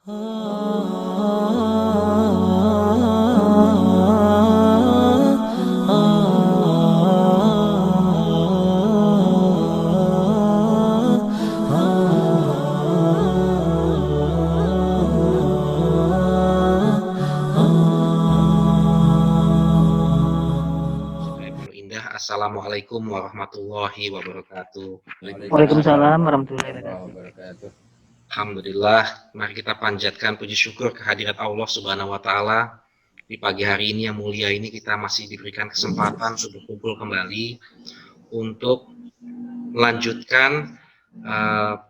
Assalamualaikum warahmatullahi wabarakatuh. Waalaikumsalam warahmatullahi wabarakatuh. Alhamdulillah, mari kita panjatkan puji syukur kehadirat Allah Subhanahu wa taala. Di pagi hari ini yang mulia ini kita masih diberikan kesempatan untuk berkumpul kembali untuk melanjutkan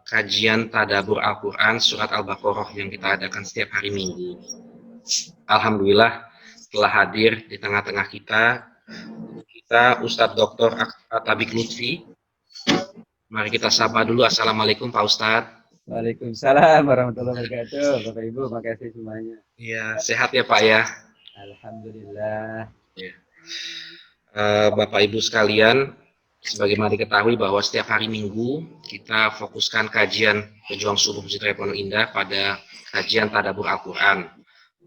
kajian tadabbur Al-Qur'an surat Al-Baqarah yang kita adakan setiap hari Minggu. Alhamdulillah telah hadir di tengah-tengah kita Ustadz Dr. Atabik Lutfi. Mari kita sapa dulu. Assalamualaikum Pak Ustadz. Waalaikumsalam warahmatullahi wabarakatuh. Bapak Ibu, makasih semuanya. Iya, sehat ya Pak ya. Alhamdulillah. Ya. Bapak Ibu sekalian, sebagaimana diketahui bahwa setiap hari Minggu kita fokuskan kajian Pejuang Subuh Masjid Raya Pondok Indah pada kajian tadabbur Al-Qur'an.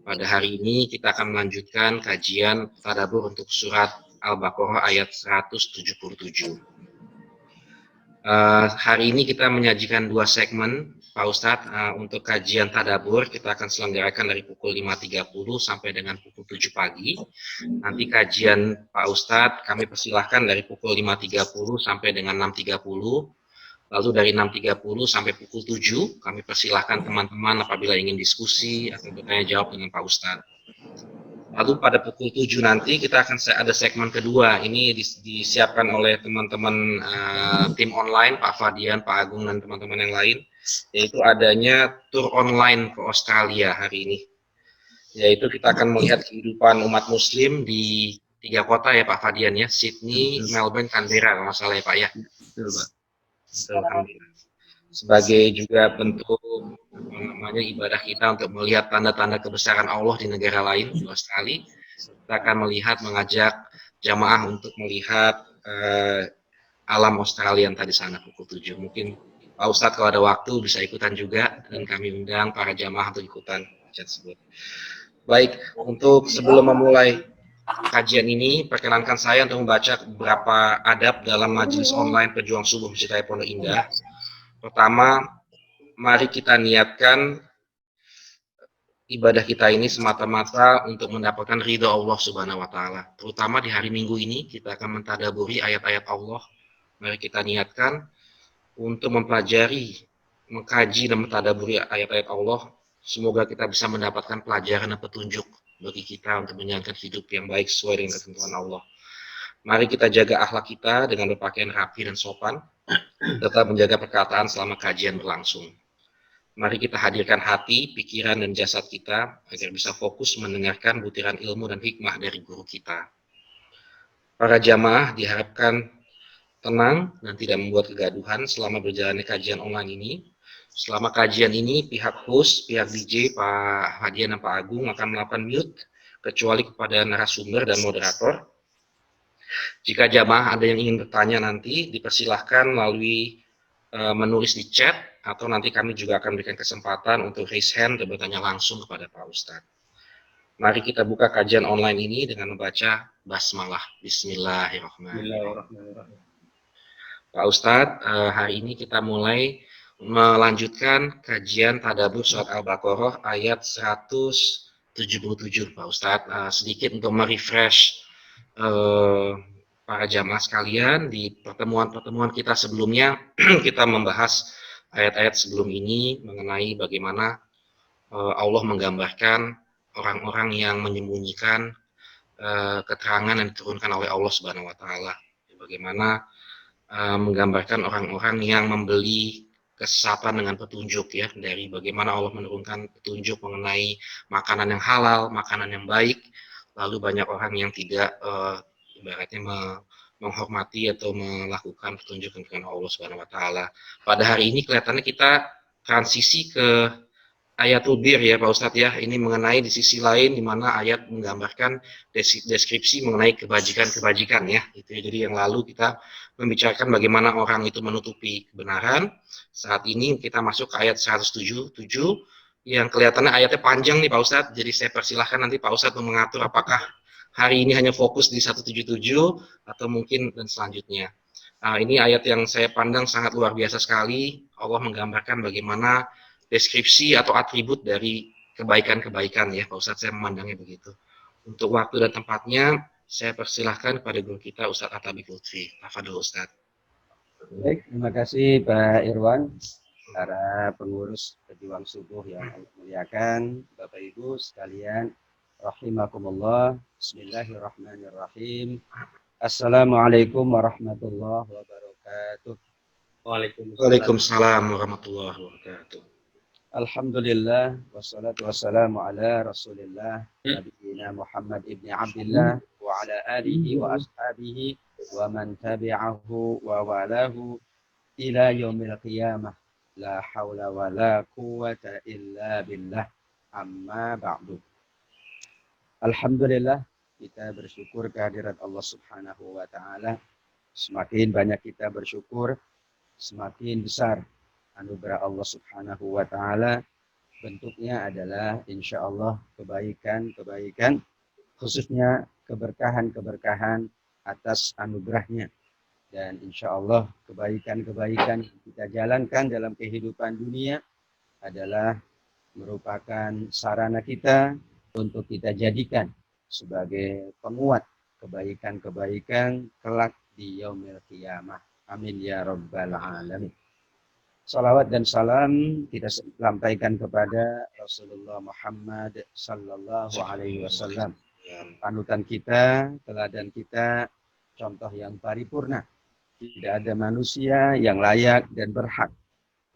Pada hari ini kita akan melanjutkan kajian tadabbur untuk surat Al-Baqarah ayat 177. Hari ini kita menyajikan dua segmen, Pak Ustadz. Untuk kajian tadabbur kita akan selenggarakan dari pukul 5.30 sampai dengan pukul 7 pagi. Nanti kajian Pak Ustadz kami persilahkan dari pukul 5.30 sampai dengan 6.30. Lalu dari 6.30 sampai pukul 7 kami persilahkan teman-teman apabila ingin diskusi atau bertanya jawab dengan Pak Ustadz. Lalu pada pukul 7 nanti kita akan ada segmen kedua. Ini disiapkan oleh teman-teman tim online, Pak Fadian, Pak Agung, dan teman-teman yang lain, yaitu adanya tur online ke Australia hari ini. Yaitu kita akan melihat kehidupan umat muslim di 3 kota ya Pak Fadian ya, Sydney, Melbourne, Canberra kalau nggak salah ya Pak ya. Betul Pak. Alhamdulillah. Sebagai juga bentuk ibadah kita untuk melihat tanda-tanda kebesaran Allah di negara lain di Australia, kita akan mengajak jamaah untuk melihat alam Australia yang tadi sana pukul 7. Mungkin Pak Ustadz kalau ada waktu bisa ikutan juga, dan kami undang para jamaah untuk ikutan tersebut. Baik, untuk sebelum memulai kajian ini, perkenankan saya untuk membaca beberapa adab dalam majelis online Pejuang Subuh Masjid Raya Pondok Indah. Pertama, mari kita niatkan ibadah kita ini semata-mata untuk mendapatkan ridha Allah Subhanahu wa taala. Terutama di hari Minggu ini kita akan mentadaburi ayat-ayat Allah. Mari kita niatkan untuk mempelajari, mengkaji dan mentadaburi ayat-ayat Allah. Semoga kita bisa mendapatkan pelajaran dan petunjuk bagi kita untuk menjalankan hidup yang baik sesuai dengan ketentuan Allah. Mari kita jaga akhlak kita dengan berpakaian rapi dan sopan, tetap menjaga perkataan selama kajian berlangsung. Mari kita hadirkan hati, pikiran, dan jasad kita agar bisa fokus mendengarkan butiran ilmu dan hikmah dari guru kita. Para jamaah diharapkan tenang dan tidak membuat kegaduhan selama berjalannya kajian online ini. Selama kajian ini, pihak host, pihak DJ, Pak Hadian dan Pak Agung akan melakukan mute, kecuali kepada narasumber dan moderator. Jika jamaah ada yang ingin bertanya nanti, dipersilahkan melalui menulis di chat, atau nanti kami juga akan berikan kesempatan untuk raise hand dan bertanya langsung kepada Pak Ustadz. Mari kita buka kajian online ini dengan membaca basmalah. Bismillahirrahmanirrahim. Pak Ustadz, hari ini kita mulai melanjutkan kajian tadabbur surat Al-Baqarah ayat 177, Pak Ustadz. Sedikit untuk merefresh para jamaah sekalian, di pertemuan-pertemuan kita sebelumnya kita membahas ayat-ayat sebelum ini mengenai bagaimana Allah menggambarkan orang-orang yang menyembunyikan keterangan yang diturunkan oleh Allah Subhanahu wa taala. Bagaimana menggambarkan orang-orang yang membeli kesesatan dengan petunjuk ya, dari bagaimana Allah menurunkan petunjuk mengenai makanan yang halal, makanan yang baik, lalu banyak orang yang tidak ibaratnya menghormati atau melakukan petunjuk dengan Allah Subhanahu wa taala. Pada hari ini kelihatannya kita transisi ke ayatul bir ya Pak Ustadz ya. Ini mengenai di sisi lain di mana ayat menggambarkan deskripsi mengenai kebajikan-kebajikan ya. Itu ya. Jadi yang lalu kita membicarakan bagaimana orang itu menutupi kebenaran. Saat ini kita masuk ke ayat 177 yang kelihatannya ayatnya panjang nih Pak Ustadz, jadi saya persilahkan nanti Pak Ustadz mengatur apakah hari ini hanya fokus di 177 atau mungkin dan selanjutnya. Ini ayat yang saya pandang sangat luar biasa sekali. Allah menggambarkan bagaimana deskripsi atau atribut dari kebaikan-kebaikan ya Pak Ustadz, saya memandangnya begitu. Untuk waktu dan tempatnya, saya persilahkan kepada guru kita Ustadz Atabi Lutfi. Tafadhol Ustadz. Baik, terima kasih Pak Irwan, para pengurus pejuang subuh yang Allah muliakan, Bapak Ibu sekalian, rahimakumullah. Bismillahirrahmanirrahim. Assalamualaikum warahmatullahi wabarakatuh. Waalaikumsalam warahmatullahi wabarakatuh. Alhamdulillah, wassalatu wassalamu ala rasulillah, Nabiina Muhammad ibn Abdillah, wa ala alihi wa ashabihi, wa man tabi'ahu wa walahu, ila yaumil qiyamah. La hawla wa la quwata illa billah. Amma ba'du. Alhamdulillah, kita bersyukur kehadirat Allah subhanahu wa ta'ala. Semakin banyak kita bersyukur, semakin besar anugerah Allah subhanahu wa ta'ala. Bentuknya adalah insya Allah kebaikan-kebaikan, khususnya keberkahan-keberkahan atas anugerahnya. Dan insya Allah kebaikan-kebaikan yang kita jalankan dalam kehidupan dunia adalah merupakan sarana kita untuk kita jadikan sebagai penguat kebaikan-kebaikan kelak di yaumil qiyamah. Amin ya rabbal alamin. Salawat dan salam kita sampaikan kepada Rasulullah Muhammad sallallahu alaihi wasallam. Panutan kita, teladan kita, contoh yang paripurna. Tidak ada manusia yang layak dan berhak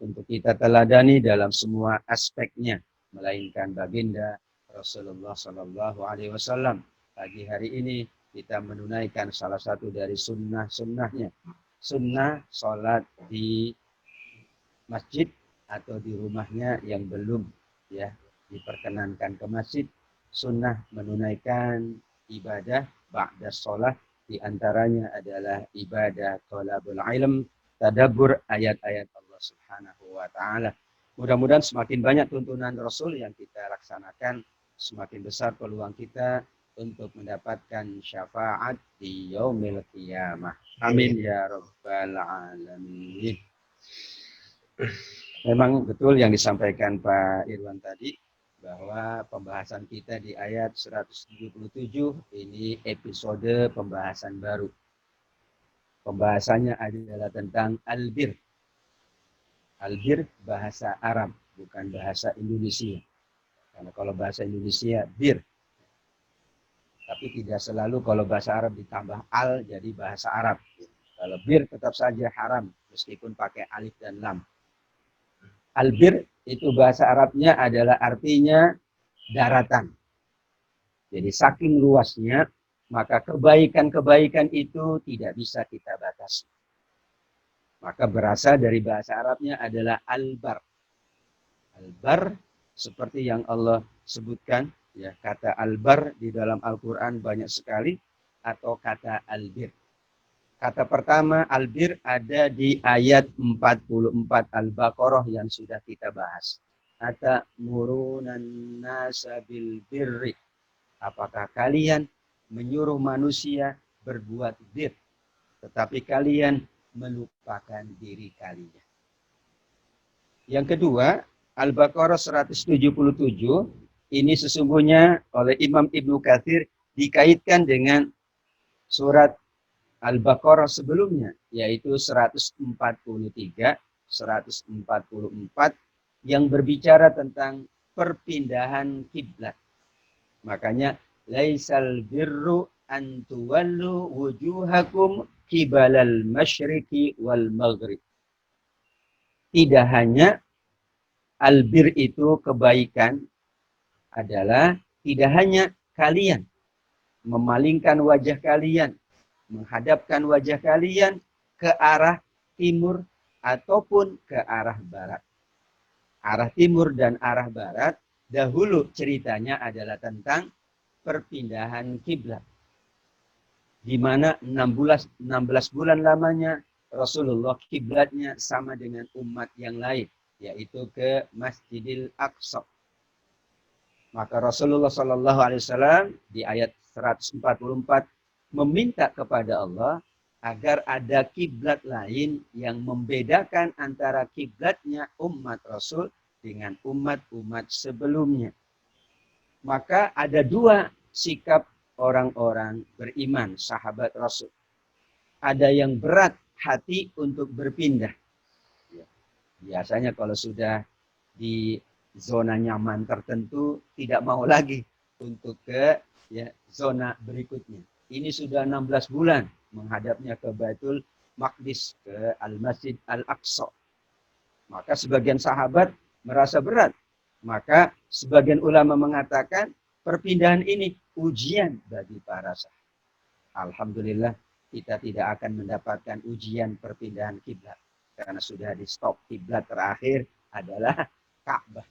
untuk kita teladani dalam semua aspeknya, melainkan baginda Rasulullah sallallahu alaihi wasallam. Pagi hari ini kita menunaikan salah satu dari sunnah-sunnahnya. Sunnah sholat di masjid atau di rumahnya yang belum ya diperkenankan ke masjid. Sunnah menunaikan ibadah ba'da sholat, diantaranya adalah ibadah thalabul ilm, tadabbur ayat-ayat Allah subhanahu wa ta'ala. Mudah-mudahan semakin banyak tuntunan Rasul yang kita laksanakan, semakin besar peluang kita untuk mendapatkan syafaat di yaumil qiyamah. Amin ya rabbal alamin. Memang betul yang disampaikan Pak Irwan tadi, bahwa pembahasan kita di ayat 177 ini episode pembahasan baru. Pembahasannya adalah tentang albir. Albir bahasa Arab, bukan bahasa Indonesia. Karena kalau bahasa Indonesia bir. Tapi tidak selalu kalau bahasa Arab ditambah al jadi bahasa Arab. Kalau bir tetap saja haram meskipun pakai alif dan lam. Albir itu bahasa Arabnya adalah artinya daratan. Jadi saking luasnya, maka kebaikan-kebaikan itu tidak bisa kita batasi. Maka berasal dari bahasa Arabnya adalah albar. Albar seperti yang Allah sebutkan, ya, kata albar di dalam Al-Quran banyak sekali, atau kata albir. Kata pertama albir ada di ayat 44 Al-Baqarah yang sudah kita bahas. Atamuruna nasa bil birri. Apakah kalian menyuruh manusia berbuat bir, tetapi kalian melupakan diri kalian. Yang kedua, Al-Baqarah 177 ini sesungguhnya oleh Imam Ibnu Katsir dikaitkan dengan surat Al-Baqarah sebelumnya, yaitu 143, 144 yang berbicara tentang perpindahan kiblat. Makanya laisal birru an tuwallu wujuhakum qibalal masyriqi wal maghrib. Tidak hanya albir itu kebaikan adalah tidak hanya kalian memalingkan wajah kalian, menghadapkan wajah kalian ke arah timur ataupun ke arah barat. Arah timur dan arah barat dahulu ceritanya adalah tentang perpindahan kiblat. Di mana 16 bulan lamanya Rasulullah kiblatnya sama dengan umat yang lain, yaitu ke Masjidil Aqsa. Maka Rasulullah Shallallahu Alaihi Wasallam di ayat 144 meminta kepada Allah agar ada kiblat lain yang membedakan antara kiblatnya umat Rasul dengan umat-umat sebelumnya. Maka ada dua sikap orang-orang beriman, sahabat Rasul. Ada yang berat hati untuk berpindah. Biasanya kalau sudah di zona nyaman tertentu tidak mau lagi untuk ke zona berikutnya. Ini sudah 16 bulan menghadapnya ke Baitul Maqdis, ke Al-Masjid Al-Aqsa. Maka sebagian sahabat merasa berat. Maka sebagian ulama mengatakan perpindahan ini ujian bagi para sahabat. Alhamdulillah kita tidak akan mendapatkan ujian perpindahan kiblat karena sudah di stop. Kiblat terakhir adalah Ka'bah.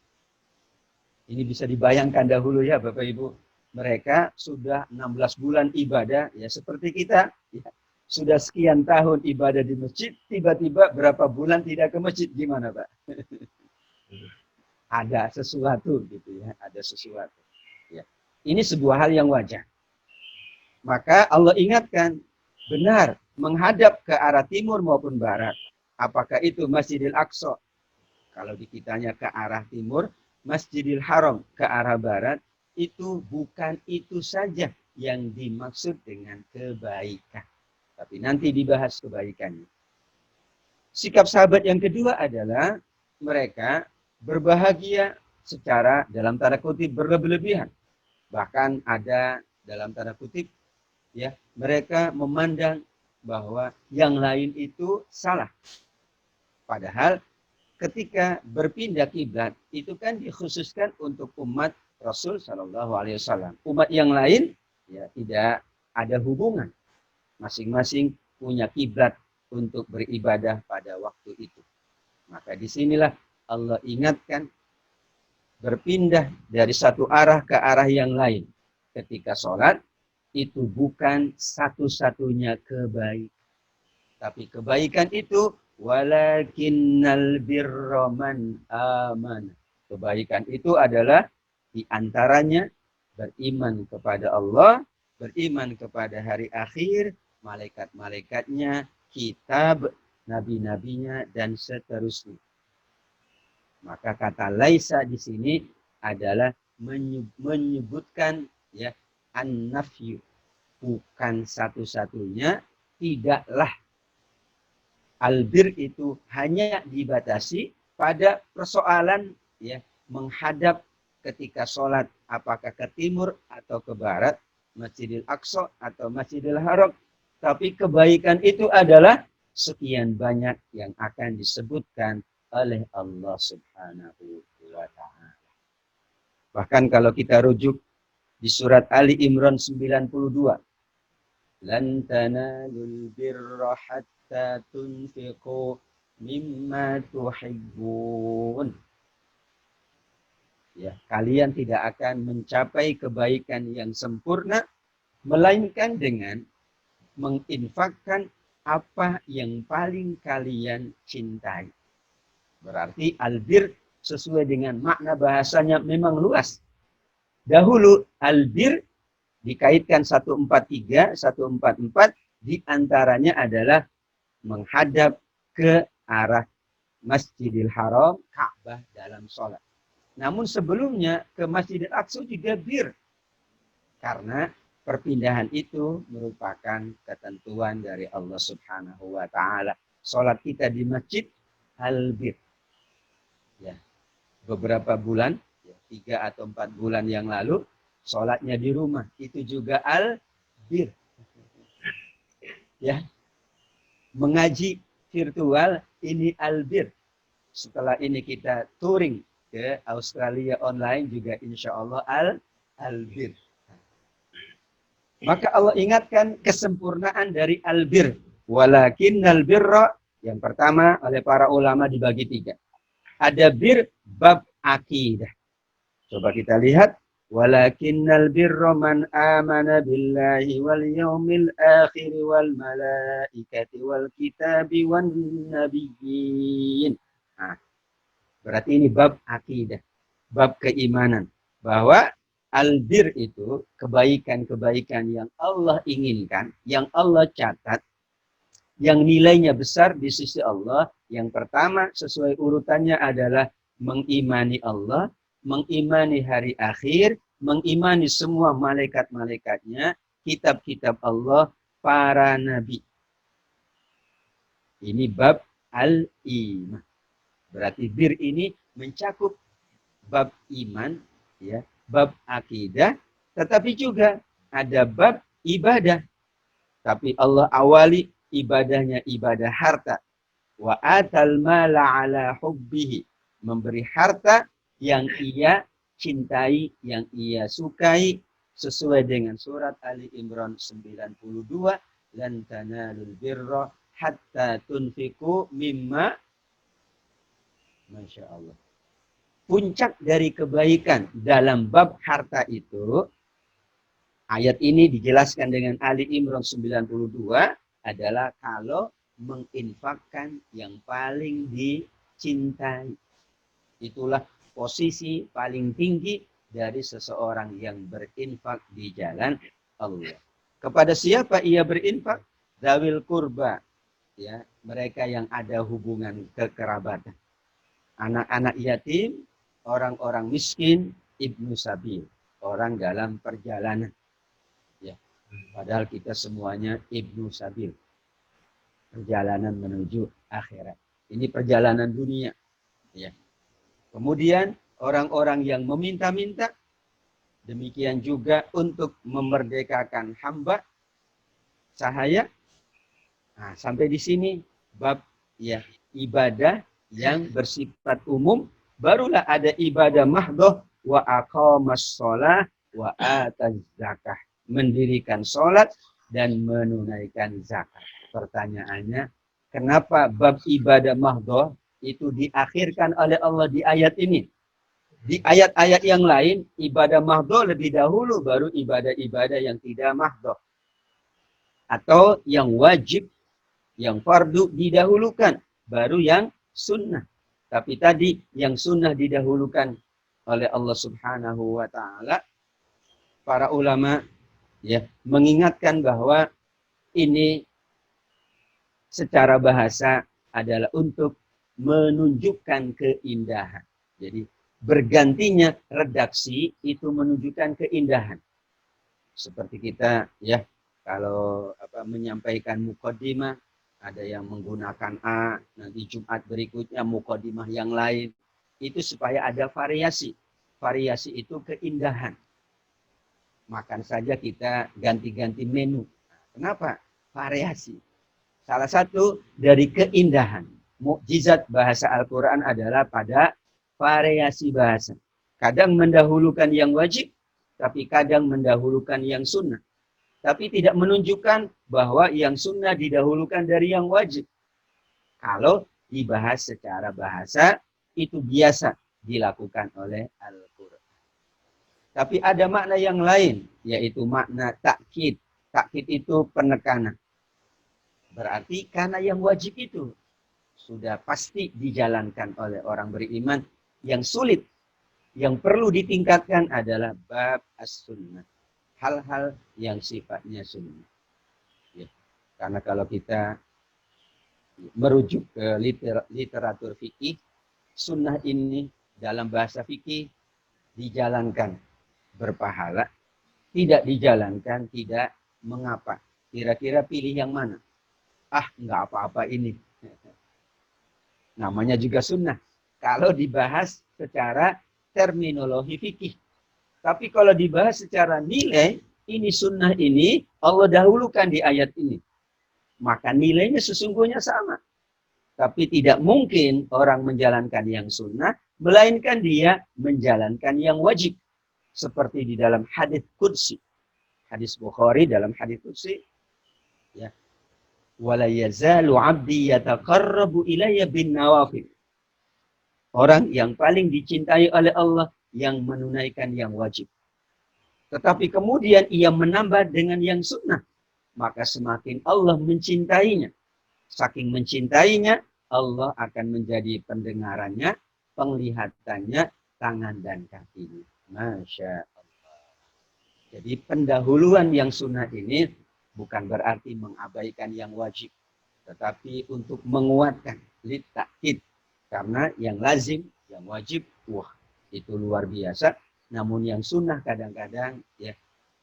Ini bisa dibayangkan dahulu ya Bapak Ibu. Mereka sudah 16 bulan ibadah, ya seperti kita. Ya, sudah sekian tahun ibadah di masjid, tiba-tiba berapa bulan tidak ke masjid. Gimana Pak? Ada sesuatu gitu ya, ada sesuatu. Ya. Ini sebuah hal yang wajar. Maka Allah ingatkan, benar, menghadap ke arah timur maupun barat. Apakah itu Masjidil Aqsa? Kalau di kitanya ke arah timur, Masjidil Haram ke arah barat, itu bukan itu saja yang dimaksud dengan kebaikan. Tapi nanti dibahas kebaikannya. Sikap sahabat yang kedua adalah mereka berbahagia secara dalam tanda kutip berlebih-lebihan. Bahkan ada dalam tanda kutip ya, mereka memandang bahwa yang lain itu salah. Padahal ketika berpindah kiblat itu kan dikhususkan untuk umat Rasul Shallallahu Alaihi Wasallam. Umat yang lain ya tidak ada hubungan. Masing-masing punya kiblat untuk beribadah pada waktu itu. Maka disinilah Allah ingatkan berpindah dari satu arah ke arah yang lain. Ketika sholat itu bukan satu-satunya kebaikan. Tapi kebaikan itu walakinnal birra man aman. Kebaikan itu adalah diantaranya beriman kepada Allah, beriman kepada hari akhir, malaikat-malaikatnya, kitab, nabi-nabinya, dan seterusnya. Maka kata laisa di sini adalah menyebutkan ya an-nafyu, bukan satu-satunya, tidaklah. Albir itu hanya dibatasi pada persoalan ya menghadap ketika sholat apakah ke timur atau ke barat, Masjidil Aqsa atau Masjidil Haram. Tapi kebaikan itu adalah sekian banyak yang akan disebutkan oleh Allah Subhanahu wa Ta'ala. Bahkan kalau kita rujuk di surat Ali Imran 92, lan tanalul birra hatta tunfiqu mimma tuhibbun. Ya, kalian tidak akan mencapai kebaikan yang sempurna melainkan dengan menginfakkan apa yang paling kalian cintai. Berarti albir sesuai dengan makna bahasanya memang luas. Dahulu albir dikaitkan 143, 144 diantaranya adalah menghadap ke arah Masjidil Haram, Ka'bah dalam sholat. Namun sebelumnya ke Masjidil Aqsa juga bir. Karena perpindahan itu merupakan ketentuan dari Allah Subhanahu wa Ta'ala. Sholat kita di masjid albir. Ya, beberapa bulan, 3 atau 4 bulan yang lalu, sholatnya di rumah. Itu juga albir. Ya, mengaji virtual ini albir. Setelah ini kita touring ke Australia online juga insya Allah albir. Maka Allah ingatkan kesempurnaan dari albir. Walakinnal birra, yang pertama oleh para ulama dibagi 3. Ada bir bab akidah. Coba kita lihat. Walakinnal birra man amana billahi wal yawmil akhir wal malaikati wal kitabi wan nabiyyin. Nah, berarti ini bab akidah, bab keimanan. bahwa albir itu kebaikan-kebaikan yang Allah inginkan, yang Allah catat, yang nilainya besar di sisi Allah. Yang pertama sesuai urutannya adalah mengimani Allah, mengimani hari akhir, mengimani semua malaikat-malaikatnya, kitab-kitab Allah, para nabi. Ini bab al-iman. Berarti bir ini mencakup bab iman, ya, bab akidah, tetapi juga ada bab ibadah. Tapi Allah awali ibadahnya ibadah harta. Wa atal mala ala hubbihi. Memberi harta yang ia cintai, yang ia sukai, sesuai dengan surat Ali Imran 92. Lan tanalul birra hatta tunfiku mimma. Masya Allah. Puncak dari kebaikan dalam bab harta itu, ayat ini dijelaskan dengan Ali Imran 92 adalah kalau menginfakkan yang paling dicintai. Itulah posisi paling tinggi dari seseorang yang berinfak di jalan Allah. Kepada siapa ia berinfak? Zawil kurba, ya, mereka yang ada hubungan kekerabatan. Anak-anak yatim, orang-orang miskin, ibnu sabil, orang dalam perjalanan. Ya, padahal kita semuanya ibnu sabil. Perjalanan menuju akhirat. Ini perjalanan dunia. Ya. Kemudian orang-orang yang meminta-minta, demikian juga untuk memerdekakan hamba sahaya. Nah, sampai di sini bab ya ibadah yang bersifat umum, barulah ada ibadah mahdoh wa aqamas shalah wa ataz zakah, mendirikan sholat dan menunaikan zakat. Pertanyaannya, kenapa bab ibadah mahdoh itu diakhirkan oleh Allah di ayat ini? Di ayat-ayat yang lain, ibadah mahdoh lebih dahulu, baru ibadah-ibadah yang tidak mahdoh. Atau yang wajib, yang fardu didahulukan, baru yang sunnah. Tapi tadi yang sunnah didahulukan oleh Allah Subhanahu wa Ta'ala. Para ulama ya mengingatkan bahwa ini secara bahasa adalah untuk menunjukkan keindahan. Jadi bergantinya redaksi itu menunjukkan keindahan. Seperti kita ya kalau menyampaikan mukaddimah, ada yang menggunakan A, nanti Jumat berikutnya mukaddimah yang lain. Itu supaya ada variasi. Variasi itu keindahan. Makan saja kita ganti-ganti menu. Kenapa? Variasi. Salah satu dari keindahan. Mukjizat bahasa Al-Quran adalah pada variasi bahasa. Kadang mendahulukan yang wajib, tapi kadang mendahulukan yang sunnah. Tapi tidak menunjukkan bahwa yang sunnah didahulukan dari yang wajib. Kalau dibahas secara bahasa, itu biasa dilakukan oleh Al-Quran. Tapi ada makna yang lain, yaitu makna takkid. Takkid itu penekanan. Berarti karena yang wajib itu sudah pasti dijalankan oleh orang beriman, yang sulit, yang perlu ditingkatkan adalah bab as-sunnah. Hal-hal yang sifatnya sunnah. Ya. Karena kalau kita merujuk ke literatur fikih, sunnah ini dalam bahasa fikih dijalankan berpahala, tidak dijalankan tidak mengapa. Kira-kira pilih yang mana? Ah, nggak apa-apa ini. Namanya juga sunnah. Kalau dibahas secara terminologi fikih. Tapi kalau dibahas secara nilai, ini sunnah ini Allah dahulukan di ayat ini. Maka nilainya sesungguhnya sama. Tapi tidak mungkin orang menjalankan yang sunnah, melainkan dia menjalankan yang wajib. Seperti di dalam hadits qudsi. Hadis Bukhari dalam hadits qudsi. Ya. Wala yazalu abdi yataqarrabu ilayya bin nawafil. Orang yang paling dicintai oleh Allah yang menunaikan yang wajib. Tetapi kemudian ia menambah dengan yang sunnah. Maka semakin Allah mencintainya. Saking mencintainya, Allah akan menjadi pendengarannya, penglihatannya, tangan dan kakinya. Masya Allah. Jadi pendahuluan yang sunnah ini bukan berarti mengabaikan yang wajib, tetapi untuk menguatkan litakid. Karena yang lazim, yang wajib, wah itu luar biasa. Namun yang sunnah kadang-kadang ya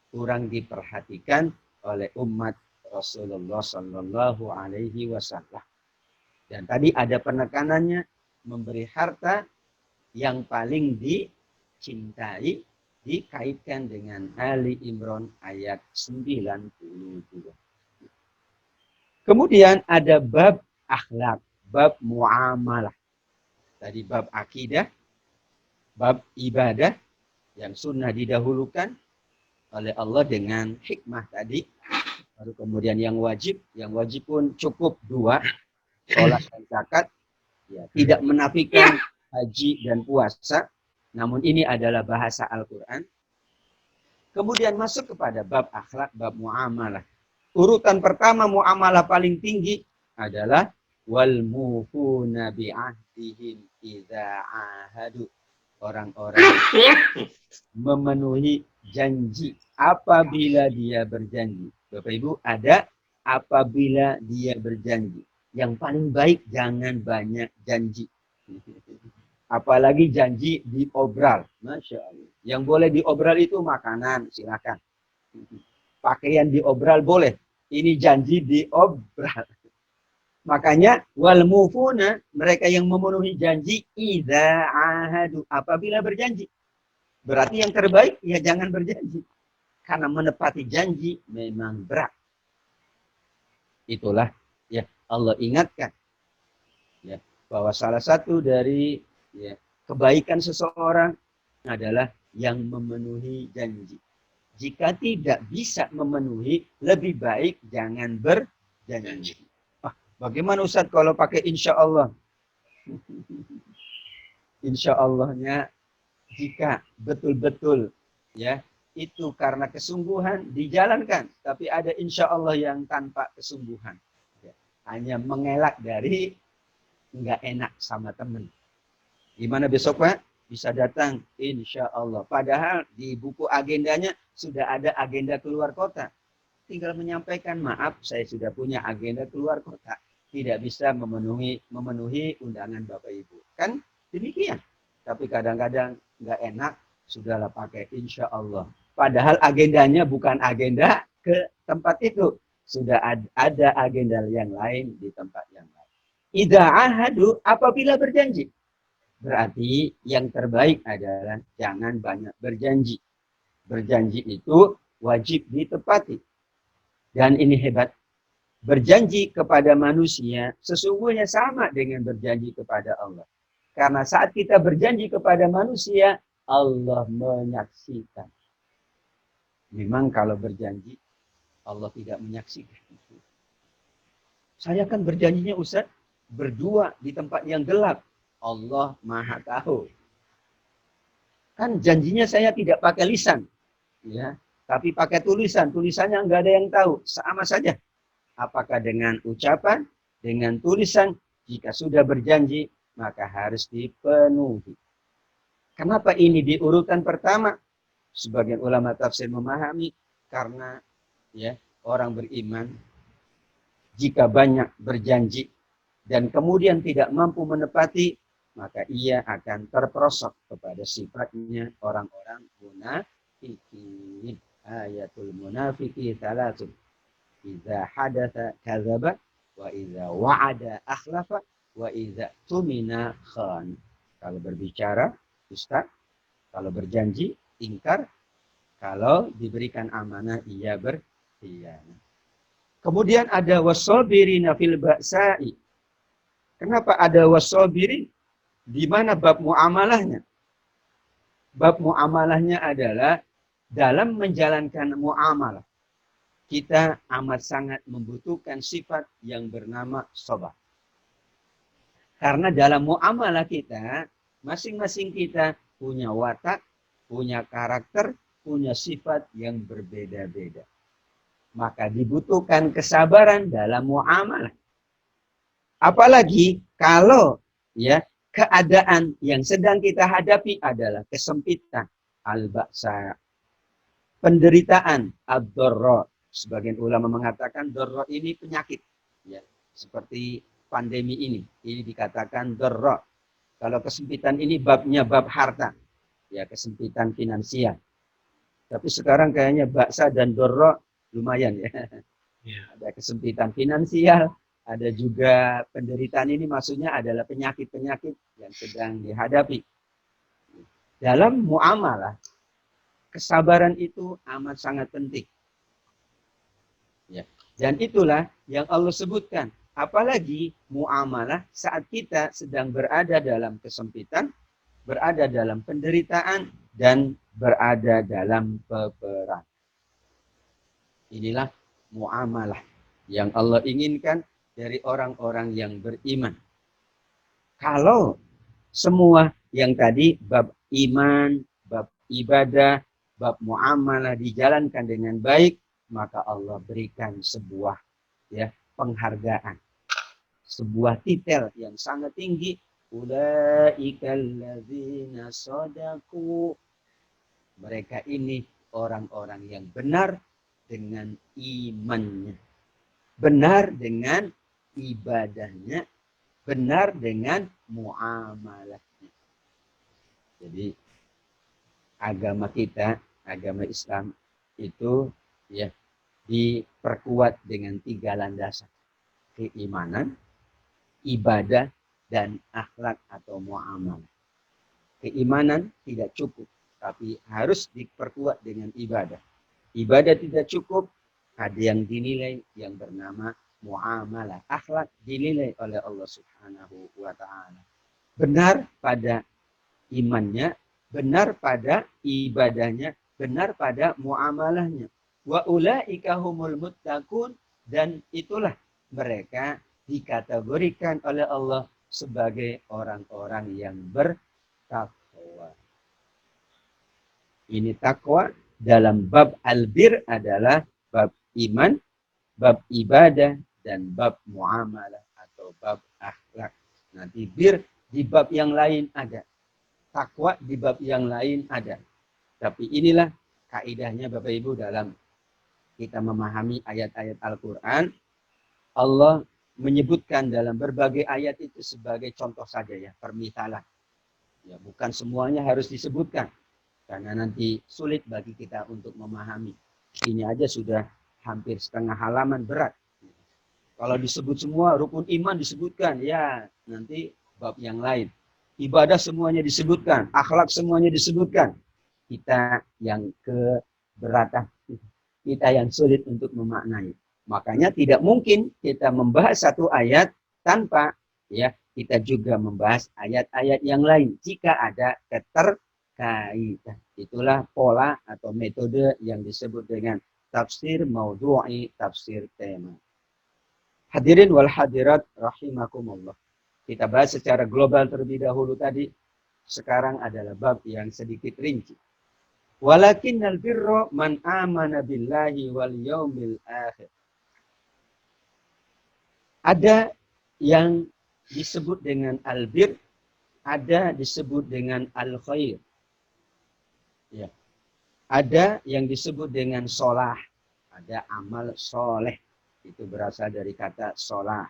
kurang diperhatikan oleh umat Rasulullah Sallallahu Alaihi Wasallam. Dan tadi ada penekanannya memberi harta yang paling dicintai dikaitkan dengan Ali Imran ayat 92. Kemudian ada bab akhlak, bab muamalah. Tadi bab akidah, bab ibadah yang sunnah didahulukan oleh Allah dengan hikmah tadi. Lalu kemudian yang wajib pun cukup 2, sholat dan zakat. Ya, tidak menafikan haji dan puasa, namun ini adalah bahasa Al-Quran. Kemudian masuk kepada bab akhlak, bab muamalah. Urutan pertama muamalah paling tinggi adalah wal mufuna bi'ahdihim idza ahadu. Orang-orang memenuhi janji apabila dia berjanji. Bapak Ibu, ada apabila dia berjanji. Yang paling baik jangan banyak janji. Apalagi janji diobral. Masya Allah. Yang boleh diobral itu makanan, silakan. Pakaian diobral boleh. Ini janji diobral. Makanya wal mufuna, mereka yang memenuhi janji idza ahadu, apabila berjanji. Berarti yang terbaik ya jangan berjanji. Karena menepati janji memang berat. Itulah ya Allah ingatkan ya bahwa salah satu dari ya kebaikan seseorang adalah yang memenuhi janji. Jika tidak bisa memenuhi, lebih baik jangan berjanji. Bagaimana Ustaz kalau pakai insya Allah? Insya Allahnya jika betul-betul ya itu karena kesungguhan dijalankan, tapi ada insya Allah yang tanpa kesungguhan, ya, hanya mengelak dari nggak enak sama teman. Gimana besok Pak? Bisa datang insya Allah. Padahal di buku agendanya sudah ada agenda keluar kota. Tinggal menyampaikan maaf, saya sudah punya agenda keluar kota. Tidak bisa memenuhi undangan Bapak Ibu. Kan demikian. Tapi kadang-kadang nggak enak, sudahlah pakai insya Allah. Padahal agendanya bukan agenda ke tempat itu. Sudah ada agenda yang lain di tempat yang lain. Idza ahadu, apabila berjanji. Berarti yang terbaik adalah jangan banyak berjanji. Berjanji itu wajib ditepati. Dan ini hebat. Berjanji kepada manusia sesungguhnya sama dengan berjanji kepada Allah. Karena saat kita berjanji kepada manusia, Allah menyaksikan. Memang kalau berjanji, Allah tidak menyaksikan. Saya kan berjanjinya Ustaz, berdua di tempat yang gelap. Allah Maha tahu. Kan janjinya saya tidak pakai lisan. Ya, tapi pakai tulisan. Tulisannya nggak ada yang tahu. Sama saja. Apakah dengan ucapan, dengan tulisan, jika sudah berjanji, maka harus dipenuhi. Kenapa ini di urutan pertama? Sebagian ulama tafsir memahami karena ya orang beriman jika banyak berjanji dan kemudian tidak mampu menepati, maka ia akan terperosok kepada sifatnya orang-orang munafikin. Ayatul munafiki salatun. Idza hadatsa kadzaba wa idza wa'ada akhlafa wa idza tumina khan. Kalau berbicara dusta, kalau berjanji ingkar, kalau diberikan amanah ia berkhianat. Kemudian ada wasabirina fil ba'sa'i. Kenapa ada wasabirin? Di mana bab muamalahnya? Bab muamalahnya adalah dalam menjalankan muamalah. Kita amat sangat membutuhkan sifat yang bernama sabar. Karena dalam muamalah kita, masing-masing kita punya watak, punya karakter, punya sifat yang berbeda-beda. Maka dibutuhkan kesabaran dalam muamalah. Apalagi kalau ya keadaan yang sedang kita hadapi adalah kesempitan. al-ba'sa, penderitaan, ad-dharra. Sebagian ulama mengatakan dharra ini penyakit, ya, seperti pandemi ini dikatakan dharra. Kalau kesempitan ini babnya bab harta, ya, kesempitan finansial. Tapi sekarang kayaknya baksa dan dharra lumayan, ya. Ada kesempitan finansial, ada juga penderitaan, ini maksudnya adalah penyakit-penyakit yang sedang dihadapi. Dalam muamalah, kesabaran itu amat sangat penting. Ya. Dan itulah yang Allah sebutkan. Apalagi muamalah saat kita sedang berada dalam kesempitan, berada dalam penderitaan, dan berada dalam peperangan. Inilah muamalah yang Allah inginkan dari orang-orang yang beriman. Kalau semua yang tadi, bab iman, bab ibadah, bab muamalah dijalankan dengan baik, maka Allah berikan sebuah, ya, penghargaan, sebuah titel yang sangat tinggi. Ulaikal ladzina shadaku. Mereka ini orang-orang yang benar dengan imannya, benar dengan ibadahnya, benar dengan muamalahnya. Jadi agama kita, agama Islam itu, ya, diperkuat dengan 3 landasan: keimanan, ibadah, dan akhlak atau muamalah. Keimanan tidak cukup, tapi harus diperkuat dengan ibadah. Ibadah tidak cukup, ada yang dinilai yang bernama muamalah. Akhlak dinilai oleh Allah Subhanahu wa Ta'ala. Benar pada imannya, benar pada ibadahnya, benar pada muamalahnya. Wa ulaika humul muttaqun, dan itulah mereka dikategorikan oleh Allah sebagai orang-orang yang bertakwa. Ini takwa dalam bab albir adalah bab iman, bab ibadah, dan bab muamalah atau bab akhlak. Nanti bir di bab yang lain ada, takwa di bab yang lain ada. Tapi inilah kaidahnya Bapak Ibu dalam kita memahami ayat-ayat Al-Quran. Allah menyebutkan dalam berbagai ayat itu sebagai contoh saja, ya, permisalan. Ya, bukan semuanya harus disebutkan, karena nanti sulit bagi kita untuk memahami. Ini aja sudah hampir setengah halaman, berat. Kalau disebut semua, rukun iman disebutkan, ya nanti bab yang lain. Ibadah semuanya disebutkan, akhlak semuanya disebutkan. Kita yang keberatan, kita yang sulit untuk memaknai. Makanya tidak mungkin kita membahas satu ayat tanpa, ya, kita juga membahas ayat-ayat yang lain jika ada keterkaitan. Itulah pola atau metode yang disebut dengan tafsir maudhu'i, tafsir tema. Hadirin wal hadirat rahimakumullah. Kita bahas secara global terlebih dahulu tadi. Sekarang adalah bab yang sedikit rinci. Walakinnal birra man amana billahi wal yaumil akhir. Ada yang disebut dengan albir, ada disebut dengan al-khair. Ya. Ada yang disebut dengan solah, ada amal soleh. Itu berasal dari kata solah.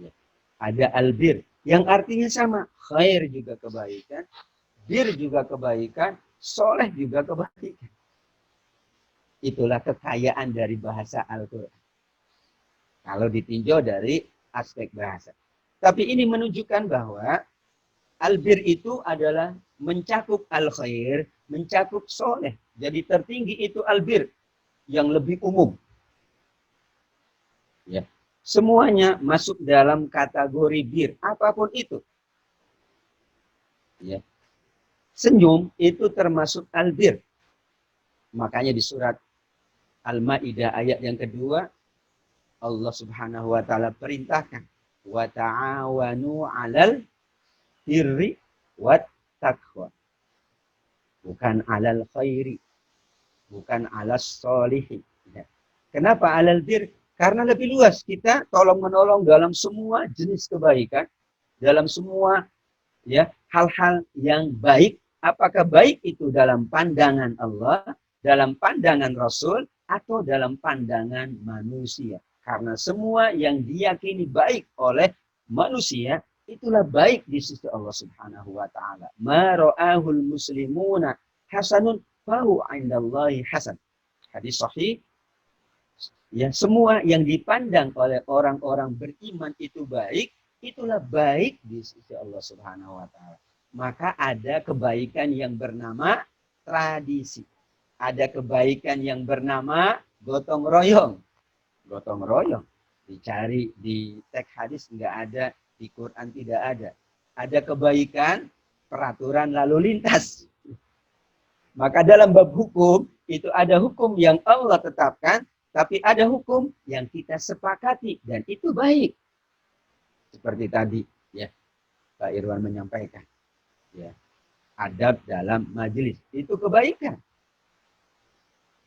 Ya. Ada albir, yang artinya sama. Khair juga kebaikan, bir juga kebaikan, soleh juga kebaikan. Itulah kekayaan dari bahasa Al-Quran. Kalau ditinjau dari aspek bahasa. Tapi ini menunjukkan bahwa albir itu adalah mencakup al-khair, mencakup soleh. Jadi tertinggi itu albir, yang lebih umum. Ya. Semuanya masuk dalam kategori bir, apapun itu. Ya. Senyum itu termasuk albir. Makanya di surat Al-Maidah ayat yang kedua, Allah Subhanahu wa Ta'ala perintahkan, wa ta'awanu 'alal birri wat taqwa. Bukan 'alal khairi, bukan 'alas sholihin. Kenapa 'alal bir? Karena lebih luas. Kita tolong-menolong dalam semua jenis kebaikan, dalam semua, ya, hal-hal yang baik, Apakah baik itu dalam pandangan Allah, dalam pandangan Rasul, atau dalam pandangan manusia. Karena semua yang diyakini baik oleh manusia, itulah baik di sisi Allah Subhanahu wa taala. Ma ra'ahul muslimuna hasanun fahu 'indallahi hasan. Hadis sahih. Ya, semua yang dipandang oleh orang-orang beriman itu baik, itulah baik di sisi Allah Subhanahu wa taala. Maka ada kebaikan yang bernama tradisi. Ada kebaikan yang bernama gotong royong. Gotong royong. Dicari di teks hadis enggak ada, di Quran tidak ada. Ada kebaikan peraturan lalu lintas. Maka dalam bab hukum itu ada hukum yang Allah tetapkan, tapi ada hukum yang kita sepakati dan itu baik. Seperti tadi ya Pak Irwan menyampaikan. Ya, adab dalam majelis itu kebaikan.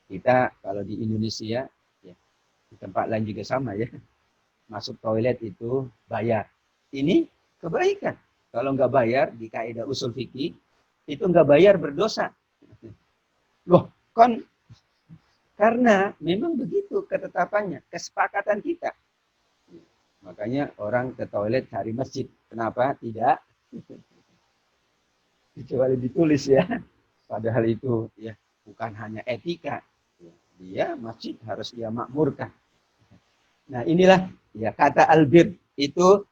Kita kalau di Indonesia ya, di tempat lain juga sama ya. Masuk toilet itu bayar. Ini kebaikan. Kalau nggak bayar di kaidah usul fikih itu nggak bayar berdosa. Loh, kan karena memang begitu ketetapannya, kesepakatan kita. Makanya orang ke toilet cari masjid. Kenapa? Tidak. Kecuali ditulis ya. Padahal itu ya bukan hanya etika. Dia masjid harus ia makmurkan. Nah inilah ya kata albir itu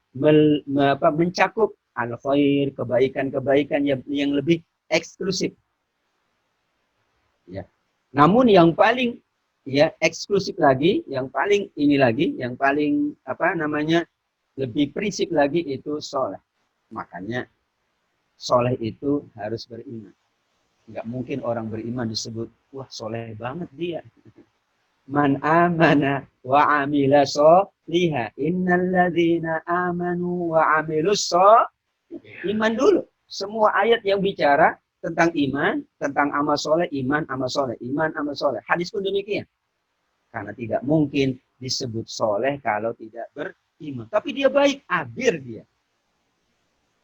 mencakup al-khair, kebaikan-kebaikan yang lebih eksklusif. Ya. Namun yang paling ya eksklusif lagi, yang paling ini lagi, yang paling lebih prinsip lagi itu soleh. Makanya soleh itu harus beriman. Enggak mungkin orang beriman disebut wah soleh banget dia. Man amana wa amila sholiha innalladzina amanu wa amilus iman dulu. Semua ayat yang bicara tentang iman, tentang amal soleh, iman, amal soleh, iman, amal soleh. Hadis pun demikian. Karena tidak mungkin disebut soleh kalau tidak beriman. Tapi dia baik, bir dia.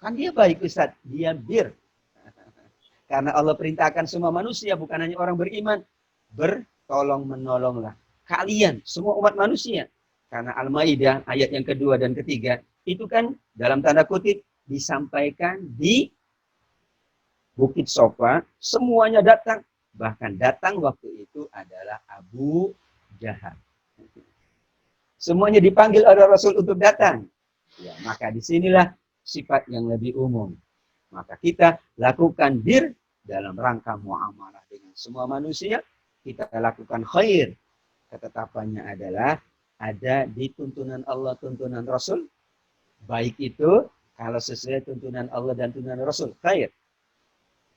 Kan dia baik Ustaz, dia bir. Karena Allah perintahkan semua manusia, bukan hanya orang beriman. Bertolong menolonglah. Kalian, semua umat manusia. Karena Al-Ma'idah, ayat yang kedua dan ketiga, itu kan dalam tanda kutip disampaikan di Bukit Sofa, semuanya datang. Bahkan datang waktu itu adalah Abu Jahal. Semuanya dipanggil oleh Rasul untuk datang. Ya, maka disinilah sifat yang lebih umum. Maka kita lakukan bir dalam rangka muamalah dengan semua manusia. Kita lakukan khair. Ketetapannya adalah ada di tuntunan Allah, tuntunan Rasul. Baik itu kalau sesuai tuntunan Allah dan tuntunan Rasul. Khair.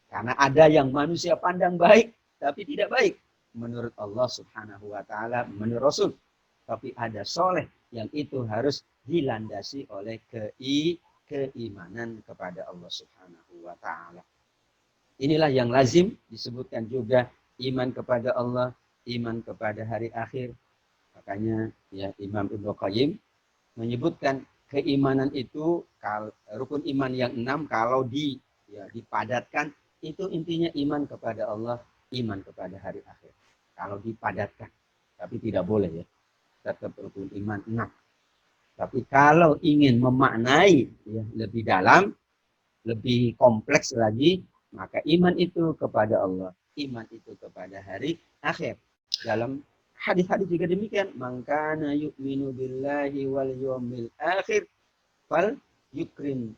Karena ada yang manusia pandang baik, tapi tidak baik. Menurut Allah Subhanahu wa ta'ala, menurut Rasul. Tapi ada soleh yang itu harus dilandasi oleh keimanan kepada Allah Subhanahu wa ta'ala. Inilah yang lazim disebutkan juga iman kepada Allah, iman kepada hari akhir. Makanya ya Imam Ibnu Qayyim menyebutkan keimanan itu rukun iman yang 6 kalau dipadatkan itu intinya iman kepada Allah, iman kepada hari akhir. Kalau dipadatkan, tapi tidak boleh ya. Tetap rukun iman 6. Tapi kalau ingin memaknai ya, lebih dalam, lebih kompleks lagi, maka iman itu kepada Allah, iman itu kepada hari akhir. Dalam hadis-hadis juga demikian, man kana yu'minu billahi wal yawmil akhir fal yukrim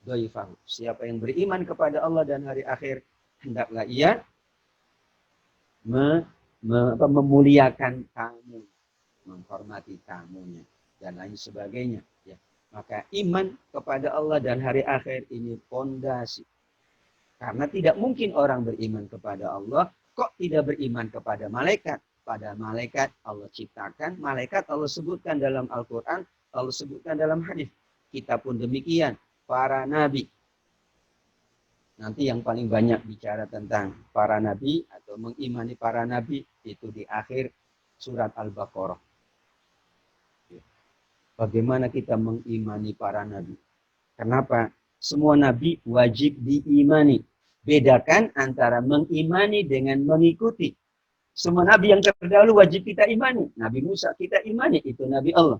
dhaifahu. Siapa yang beriman kepada Allah dan hari akhir, hendaklah ia memuliakan tamu, menghormati tamunya dan lain sebagainya ya. Maka iman kepada Allah dan hari akhir ini fondasi. Karena tidak mungkin orang beriman kepada Allah kok tidak beriman kepada malaikat. Pada malaikat Allah ciptakan, malaikat Allah sebutkan dalam Al-Qur'an, Allah sebutkan dalam hadis. Kita pun demikian, para nabi. Nanti yang paling banyak bicara tentang para nabi atau mengimani para nabi itu di akhir surat Al-Baqarah. Bagaimana kita mengimani para nabi? Kenapa? Semua nabi wajib diimani. Bedakan antara mengimani dengan mengikuti. Semua nabi yang terdahulu wajib kita imani. Nabi Musa kita imani, itu nabi Allah.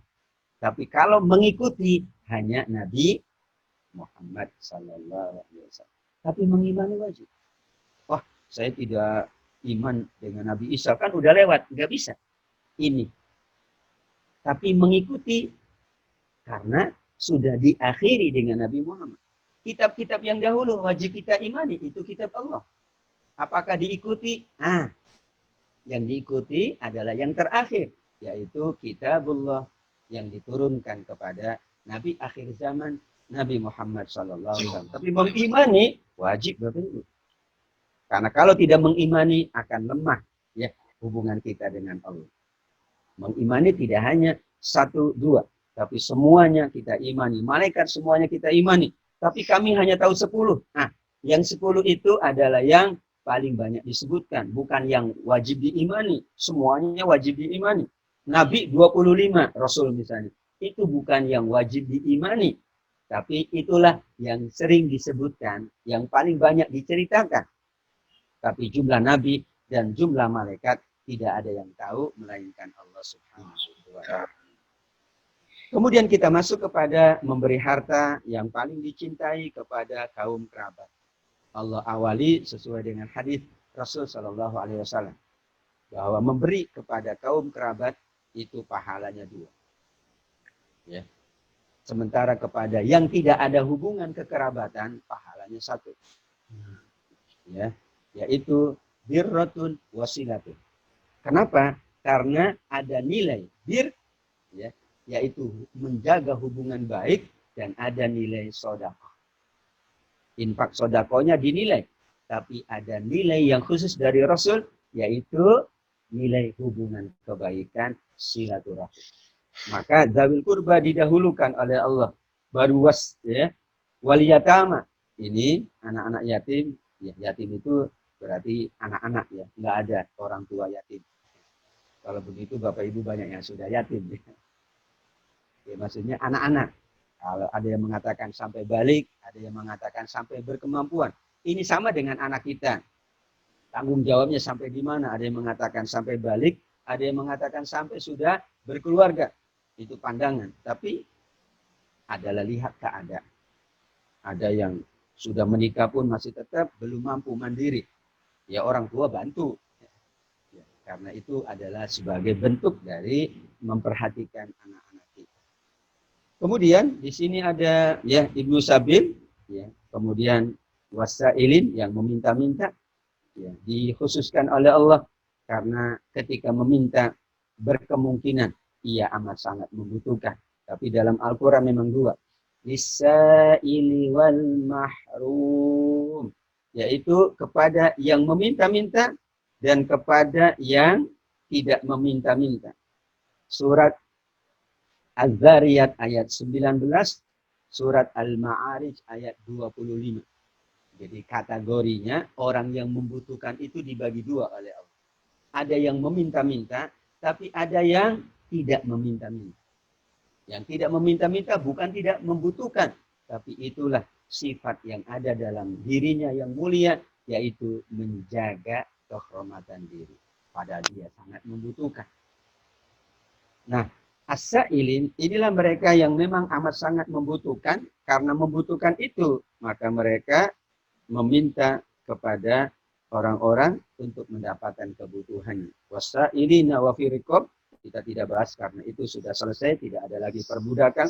Tapi kalau mengikuti hanya Nabi Muhammad sallallahu alaihi wasallam. Tapi mengimani wajib. Wah, saya tidak iman dengan Nabi Isa, kan udah lewat, nggak bisa. Ini. Tapi mengikuti karena sudah diakhiri dengan Nabi Muhammad. Kitab-kitab yang dahulu wajib kita imani, itu kitab Allah. Apakah diikuti? Yang diikuti adalah yang terakhir, yaitu kitabullah yang diturunkan kepada Nabi akhir zaman, Nabi Muhammad SAW. Tapi mengimani wajib Bapak Ibu. Karena kalau tidak mengimani akan lemah ya hubungan kita dengan Allah. Mengimani tidak hanya satu dua, tapi semuanya kita imani. Malaikat semuanya kita imani. Tapi kami hanya tahu 10. Nah, yang 10 itu adalah yang paling banyak disebutkan. Bukan yang wajib diimani. Semuanya wajib diimani. Nabi 25, Rasul misalnya. Itu bukan yang wajib diimani. Tapi itulah yang sering disebutkan. Yang paling banyak diceritakan. Tapi jumlah Nabi dan jumlah malaikat tidak ada yang tahu melainkan Allah Subhanahu wa ta'ala. Kemudian kita masuk kepada memberi harta yang paling dicintai kepada kaum kerabat. Allah awali sesuai dengan hadis Rasul Shallallahu Alaihi Wasallam bahwa memberi kepada kaum kerabat itu pahalanya 2. Ya. Sementara kepada yang tidak ada hubungan kekerabatan pahalanya 1. Ya, yaitu birratun wasilatun. Kenapa? Karena ada nilai bir, ya, yaitu menjaga hubungan baik dan ada nilai sedekah. Infak sedekahnya dinilai, tapi ada nilai yang khusus dari Rasul, yaitu nilai hubungan kebaikan silaturahmi. Maka zawil kurba didahulukan oleh Allah, baru wal yatama. Ini anak-anak yatim, ya, yatim itu berarti anak-anak ya, nggak ada orang tua yatim. Kalau begitu Bapak Ibu banyak yang sudah yatim. Ya, maksudnya anak-anak. Kalau ada yang mengatakan sampai balik, ada yang mengatakan sampai berkemampuan. Ini sama dengan anak kita. Tanggung jawabnya sampai di mana? Ada yang mengatakan sampai balik, ada yang mengatakan sampai sudah berkeluarga. Itu pandangan. Tapi adalah lihat keadaan. Ada yang sudah menikah pun masih tetap belum mampu mandiri. Ya orang tua bantu. Ya, karena itu adalah sebagai bentuk dari memperhatikan anak-anak kita. Kemudian di sini ada ya Ibnu Sabil, ya, kemudian wasailin yang meminta-minta, ya, dikhususkan oleh Allah karena ketika meminta berkemungkinan ia amat sangat membutuhkan. Tapi dalam Al-Quran memang 2. Lisaili wal mahrum, yaitu kepada yang meminta-minta dan kepada yang tidak meminta-minta. Surat Az-Zariyat ayat 19, surat Al-Ma'arij ayat 25. Jadi kategorinya orang yang membutuhkan itu dibagi 2 oleh Allah. Ada yang meminta-minta, tapi ada yang tidak meminta-minta. Yang tidak meminta-minta bukan tidak membutuhkan, tapi itulah sifat yang ada dalam dirinya yang mulia, yaitu menjaga kehormatan diri. Padahal dia sangat membutuhkan. Nah, as-sa'ilin inilah mereka yang memang amat sangat membutuhkan. Karena membutuhkan itu, maka mereka meminta kepada orang-orang untuk mendapatkan kebutuhannya. Wasa'ilina wa fi riqab, kita tidak bahas karena itu sudah selesai, tidak ada lagi perbudakan.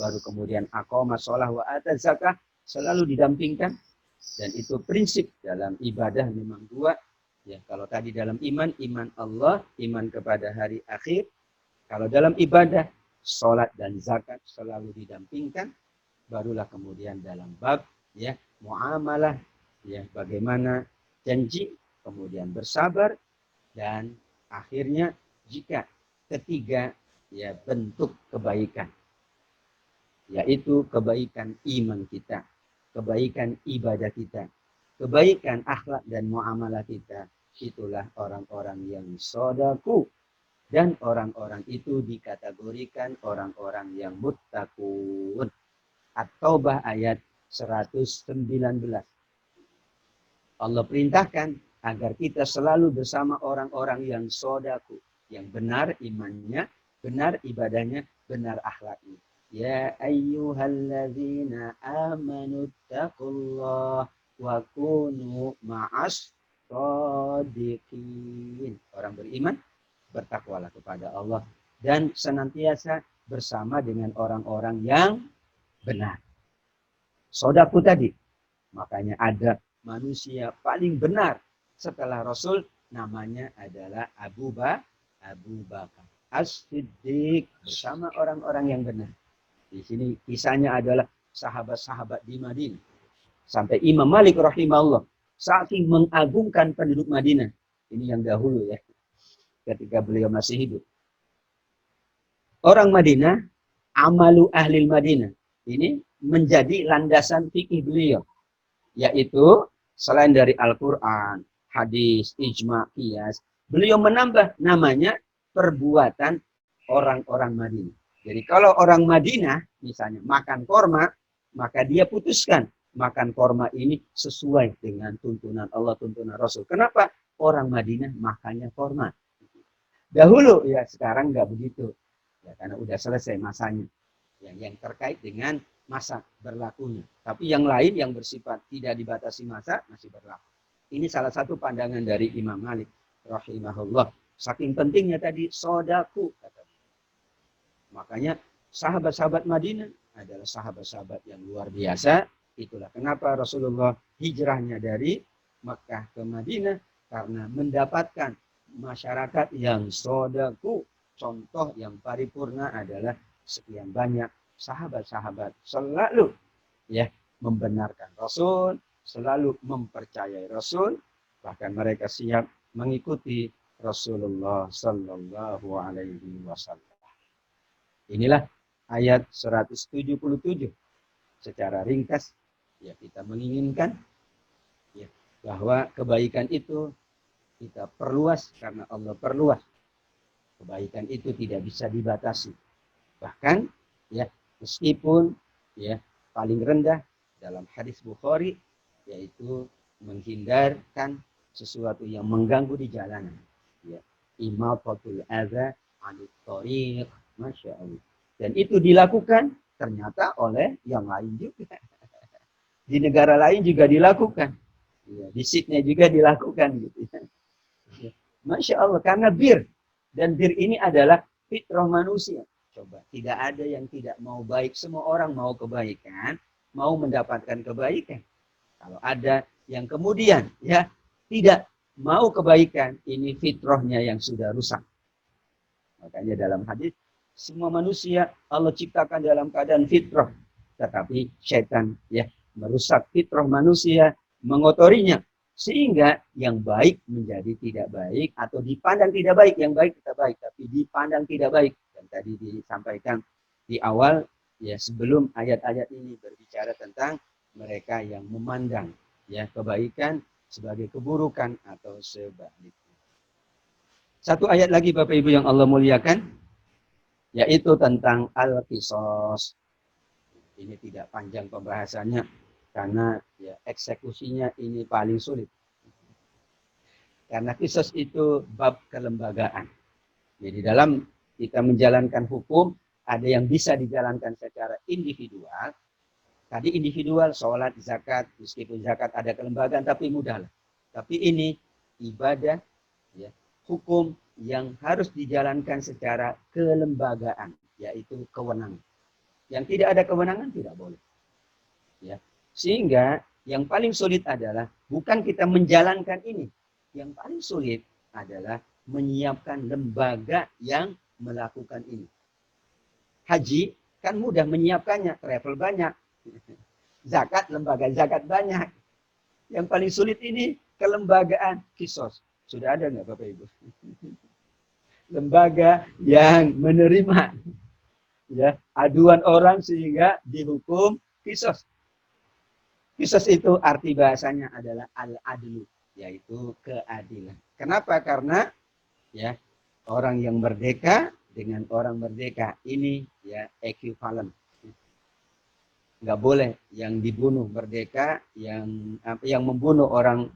Baru kemudian aqama shalah wa ata zakah, selalu didampingkan. Dan itu prinsip dalam ibadah memang 2. Ya, kalau tadi dalam iman, iman Allah, iman kepada hari akhir. Kalau dalam ibadah, sholat dan zakat selalu didampingkan. Barulah kemudian dalam bab ya muamalah, ya bagaimana janji, kemudian bersabar, dan akhirnya jika ketiga ya bentuk kebaikan, yaitu kebaikan iman kita, kebaikan ibadah kita, kebaikan akhlak dan muamalah kita. Itulah orang-orang yang sodaku. Dan orang-orang itu dikategorikan orang-orang yang muttaqun. At-Taubah ayat 119. Allah perintahkan agar kita selalu bersama orang-orang yang sodaku, yang benar imannya, benar ibadahnya, benar akhlaknya. Ya ayyuhalladzina amanu taqullah wa kunu ma'as shodiqin. Orang beriman bertakwalah kepada Allah dan senantiasa bersama dengan orang-orang yang benar. Sodaku tadi. Makanya ada manusia paling benar setelah Rasul, namanya adalah Abu Bakar As-Siddiq, bersama orang-orang yang benar. Di sini kisahnya adalah sahabat-sahabat di Madinah. Sampai Imam Malik rahimahullah saking mengagungkan penduduk Madinah. Ini yang dahulu ya, ketika beliau masih hidup. Orang Madinah, amalu ahli Madinah. Ini menjadi landasan fikih beliau. Yaitu selain dari Al-Quran, hadis, ijma, qiyas, beliau menambah namanya perbuatan orang-orang Madinah. Jadi kalau orang Madinah misalnya makan korma, maka dia putuskan makan korma ini sesuai dengan tuntunan Allah, tuntunan Rasul. Kenapa? Orang Madinah makannya korma. Dahulu ya, sekarang nggak begitu. Ya, karena udah selesai masanya. Yang terkait dengan masa berlakunya. Tapi yang lain yang bersifat tidak dibatasi masa masih berlaku. Ini salah satu pandangan dari Imam Malik rahimahullah. Saking pentingnya tadi sodaku. Makanya sahabat-sahabat Madinah adalah sahabat-sahabat yang luar biasa. Itulah kenapa Rasulullah hijrahnya dari Makkah ke Madinah. Karena mendapatkan masyarakat yang sodaku. Contoh yang paripurna adalah sekian banyak sahabat-sahabat selalu ya membenarkan Rasul, selalu mempercayai Rasul, bahkan mereka siap mengikuti Rasulullah Sallallahu Alaihi Wasallam. Inilah ayat 177 secara ringkas ya, kita menginginkan ya, bahwa kebaikan itu kita perluas karena Allah perluas. Kebaikan itu tidak bisa dibatasi. Bahkan ya, meskipun ya paling rendah dalam hadis Bukhari yaitu menghindarkan sesuatu yang mengganggu di jalanan. Ya, imatatul adza 'anit thariq, masya Allah. Dan itu dilakukan ternyata oleh yang lain juga. Di negara lain juga dilakukan. Ya, di Sydney juga dilakukan gitu. Ya. Masya Allah, karena bir. Dan bir ini adalah fitrah manusia. Coba, tidak ada yang tidak mau baik. Semua orang mau kebaikan, mau mendapatkan kebaikan. Kalau ada yang kemudian ya tidak mau kebaikan, ini fitrahnya yang sudah rusak. Makanya dalam hadis, semua manusia Allah ciptakan dalam keadaan fitrah. Tetapi syaitan ya merusak fitrah manusia, mengotorinya. Sehingga yang baik menjadi tidak baik, atau dipandang tidak baik, yang baik tidak baik, tapi dipandang tidak baik. Dan tadi disampaikan di awal, ya sebelum ayat-ayat ini berbicara tentang mereka yang memandang ya kebaikan sebagai keburukan atau sebaliknya. Satu ayat lagi Bapak Ibu yang Allah muliakan, yaitu tentang al-qisas. Ini tidak panjang pembahasannya, karena ya, eksekusinya ini paling sulit. Karena qisas itu bab kelembagaan. Jadi dalam kita menjalankan hukum, ada yang bisa dijalankan secara individual. Tadi individual, sholat, zakat, meskipun zakat ada kelembagaan, tapi mudahlah. Tapi ini ibadah, ya, hukum yang harus dijalankan secara kelembagaan, yaitu kewenangan. Yang tidak ada kewenangan tidak boleh. Ya. Sehingga yang paling sulit adalah bukan kita menjalankan ini. Yang paling sulit adalah menyiapkan lembaga yang melakukan ini. Haji kan mudah menyiapkannya, travel banyak. Zakat, lembaga zakat banyak. Yang paling sulit ini kelembagaan kisos. Sudah ada nggak Bapak Ibu? Lembaga yang menerima ya aduan orang sehingga dihukum kisos. Kisos itu arti bahasanya adalah al-adlu, yaitu keadilan. Kenapa? Karena ya orang yang merdeka dengan orang merdeka ini ya ekuivalen. Nggak boleh yang dibunuh merdeka, yang membunuh orang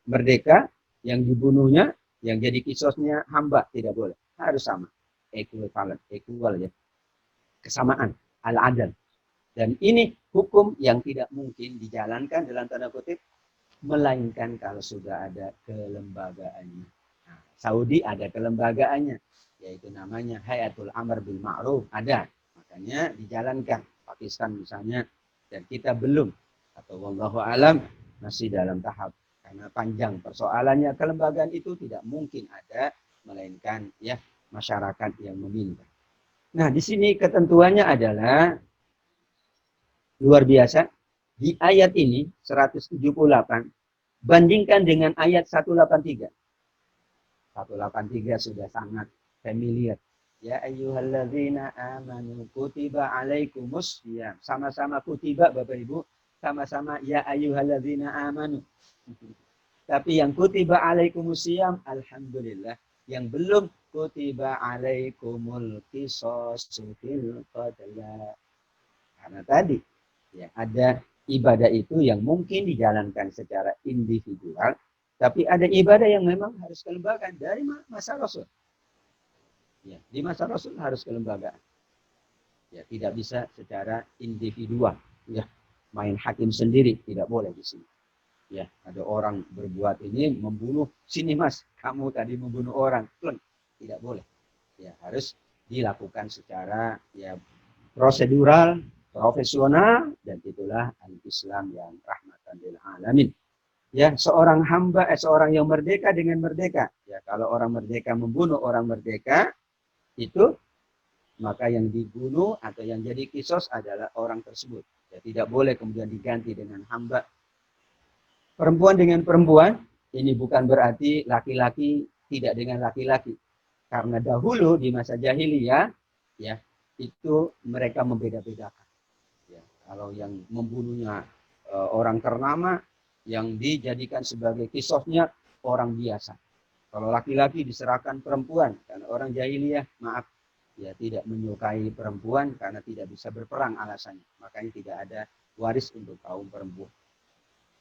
merdeka, yang dibunuhnya, yang jadi kisosnya hamba, tidak boleh. Harus sama. Equivalent, equal ya. Kesamaan, al-adal. Dan ini hukum yang tidak mungkin dijalankan dalam tanda kutip, melainkan kalau sudah ada kelembagaannya. Nah, Saudi ada kelembagaannya, yaitu namanya Hayatul Amr bil Ma'ruf, ada. Makanya dijalankan. Pakistan misalnya, dan kita belum. Atau wallahu alam masih dalam tahap. Karena panjang persoalannya, kelembagaan itu tidak mungkin ada, melainkan ya masyarakat yang meminta. Nah, di sini ketentuannya adalah luar biasa. Di ayat ini 178 bandingkan dengan ayat 183. 183 sudah sangat familiar. Ya ayyuhalladzina amanu kutiba alaikumus syiyam. Sama-sama kutiba Bapak Ibu, sama-sama ya ayyuhalladzina amanu. Tapi yang kutiba alaikumus syiyam alhamdulillah, yang belum kutiba alaikumul qisasu fil qatla. Karena tadi ya ada ibadah itu yang mungkin dijalankan secara individual, tapi ada ibadah yang memang harus kelembagaan dari masa Rasul. Ya, di masa Rasul harus kelembagaan. Ya, tidak bisa secara individual. Ya, main hakim sendiri tidak boleh di sini. Ya, ada orang berbuat ini membunuh, sini Mas, kamu tadi membunuh orang, tidak boleh. Ya, harus dilakukan secara ya prosedural, profesional, dan itulah al-Islam yang rahmatan lil alamin. Ya, seorang hamba, seorang yang merdeka dengan merdeka. Ya, kalau orang merdeka membunuh orang merdeka, itu maka yang dibunuh atau yang jadi kisos adalah orang tersebut. Ya, tidak boleh kemudian diganti dengan hamba. Perempuan dengan perempuan, ini bukan berarti laki-laki tidak dengan laki-laki. Karena dahulu di masa jahiliyah, ya, itu mereka membeda-bedakan. Ya, kalau yang membunuhnya orang ternama, yang dijadikan sebagai kisosnya orang biasa. Kalau laki-laki diserahkan perempuan, karena orang jahiliyah, maaf, ya tidak menyukai perempuan karena tidak bisa berperang alasannya. Makanya tidak ada waris untuk kaum perempuan.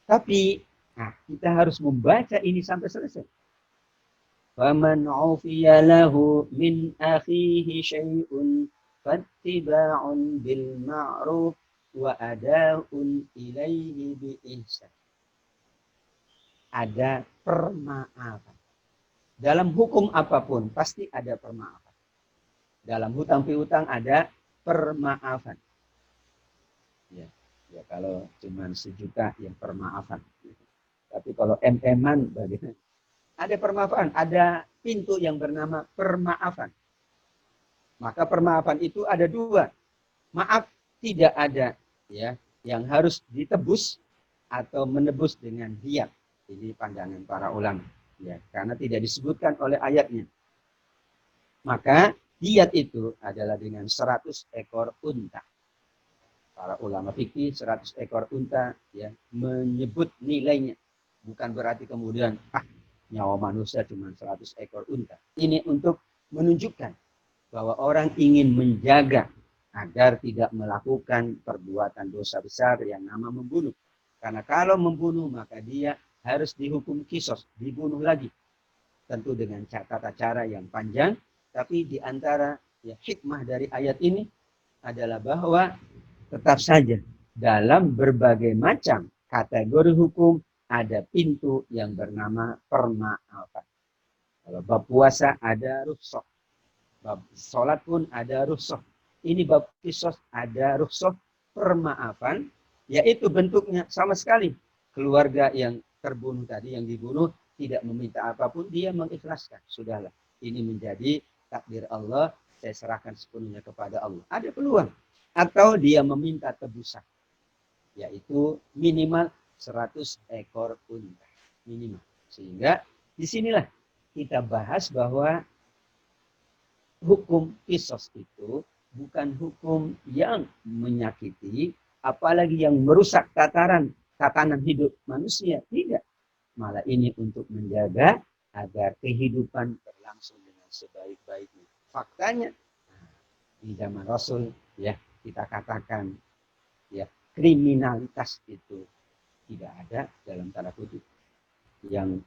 Tapi nah, kita harus membaca ini sampai selesai. Faman 'ufiya lahu min akhihi syai'un fattiba'un bil ma'ruf wa ada'un ilaihi bi ihsan. Ada permaafan. Dalam hukum apapun pasti ada permaafan. Dalam hutang piutang ada permaafan. Ya, ya kalau cuma 1 juta yang permaafan. Tapi kalau MM-an bagaimana? Ada permaafan, ada pintu yang bernama permaafan. Maka permaafan itu ada 2. Maaf tidak ada ya yang harus ditebus atau menebus dengan diat. Ini pandangan para ulama ya, karena tidak disebutkan oleh ayatnya. Maka diat itu adalah dengan 100 ekor unta. Para ulama fikih 100 ekor unta ya menyebut nilainya. Bukan berarti kemudian nyawa manusia cuma 100 ekor unta. Ini untuk menunjukkan bahwa orang ingin menjaga agar tidak melakukan perbuatan dosa besar yang nama membunuh. Karena kalau membunuh maka dia harus dihukum kisos, dibunuh lagi. Tentu dengan tata cara yang panjang, tapi di antara ya, hikmah dari ayat ini adalah bahwa tetap saja dalam berbagai macam kategori hukum ada pintu yang bernama permaafan. Kalau bab puasa ada rukhsah, bab sholat pun ada rukhsah. Ini bab kisos ada rukhsah permaafan, yaitu bentuknya sama sekali. Keluarga yang terbunuh tadi, yang dibunuh, tidak meminta apapun, dia mengikhlaskan. Sudahlah, ini menjadi takdir Allah, saya serahkan sepenuhnya kepada Allah. Ada peluang. Atau dia meminta tebusan, yaitu minimal 100 ekor unta. Minimal. Sehingga disinilah kita bahas bahwa hukum kisos itu bukan hukum yang menyakiti, apalagi yang merusak tatanan hidup manusia. Tidak. Malah ini untuk menjaga agar kehidupan berlangsung dengan sebaik-baiknya. Faktanya, di zaman Rasul, ya kita katakan, ya kriminalitas itu tidak ada dalam tanda kutip. yang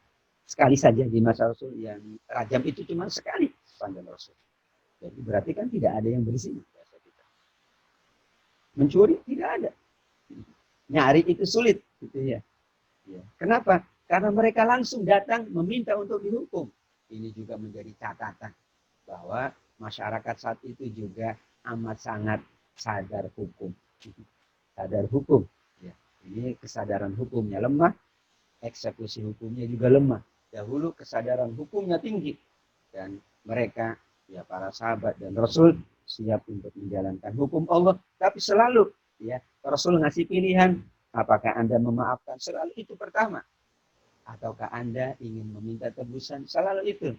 sekali saja di masa Rasul, yang rajam itu cuma sekali sepanjang Rasul. Jadi berarti kan tidak ada yang berzina. Mencuri tidak ada. Nyari itu sulit, gitu ya. Kenapa? Karena mereka langsung datang meminta untuk dihukum. Ini juga menjadi catatan bahwa masyarakat saat itu juga amat sangat sadar hukum. Sadar hukum. Ya. Ini kesadaran hukumnya lemah, eksekusi hukumnya juga lemah. Dahulu kesadaran hukumnya tinggi. Dan mereka, ya para sahabat dan Rasul, siap untuk menjalankan hukum Allah. Tapi selalu, ya Rasul ngasih pilihan, apakah Anda memaafkan? Selalu itu pertama. Ataukah Anda ingin meminta tebusan? Selalu itu.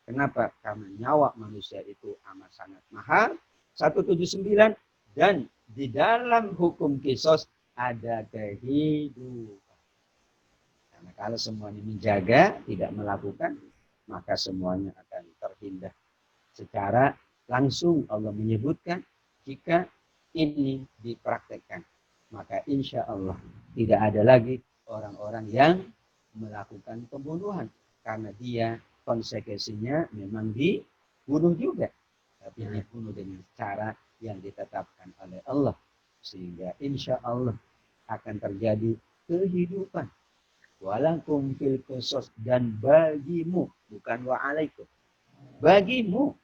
Kenapa? Karena nyawa manusia itu amat sangat mahal. 179. Dan di dalam hukum kisos ada kehidupan. Karena kalau semuanya menjaga, tidak melakukan, maka semuanya akan terhindar. Secara langsung Allah menyebutkan, jika ini dipraktekkan, maka insya Allah tidak ada lagi orang-orang yang melakukan pembunuhan. Karena dia konsekuensinya memang dibunuh juga. Tapi dibunuh dengan cara yang ditetapkan oleh Allah. Sehingga insya Allah akan terjadi kehidupan. Walakum fil qisas, dan bagimu, bukan wa'alaikum. Bagimu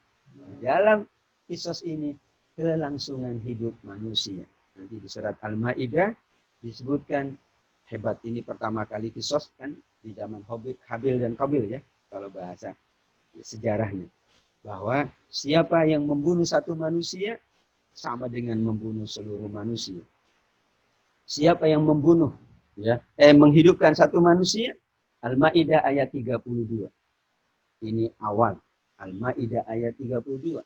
dalam kisos ini kelangsungan hidup manusia. Nanti di surat Al-Maidah disebutkan, hebat ini pertama kali kisos kan di zaman Habil dan Qabil ya, kalau bahasa sejarahnya, bahwa siapa yang membunuh satu manusia sama dengan membunuh seluruh manusia. Siapa yang membunuh menghidupkan satu manusia, Al-Maidah ayat 32. Ini awal Al-Maidah ayat 32.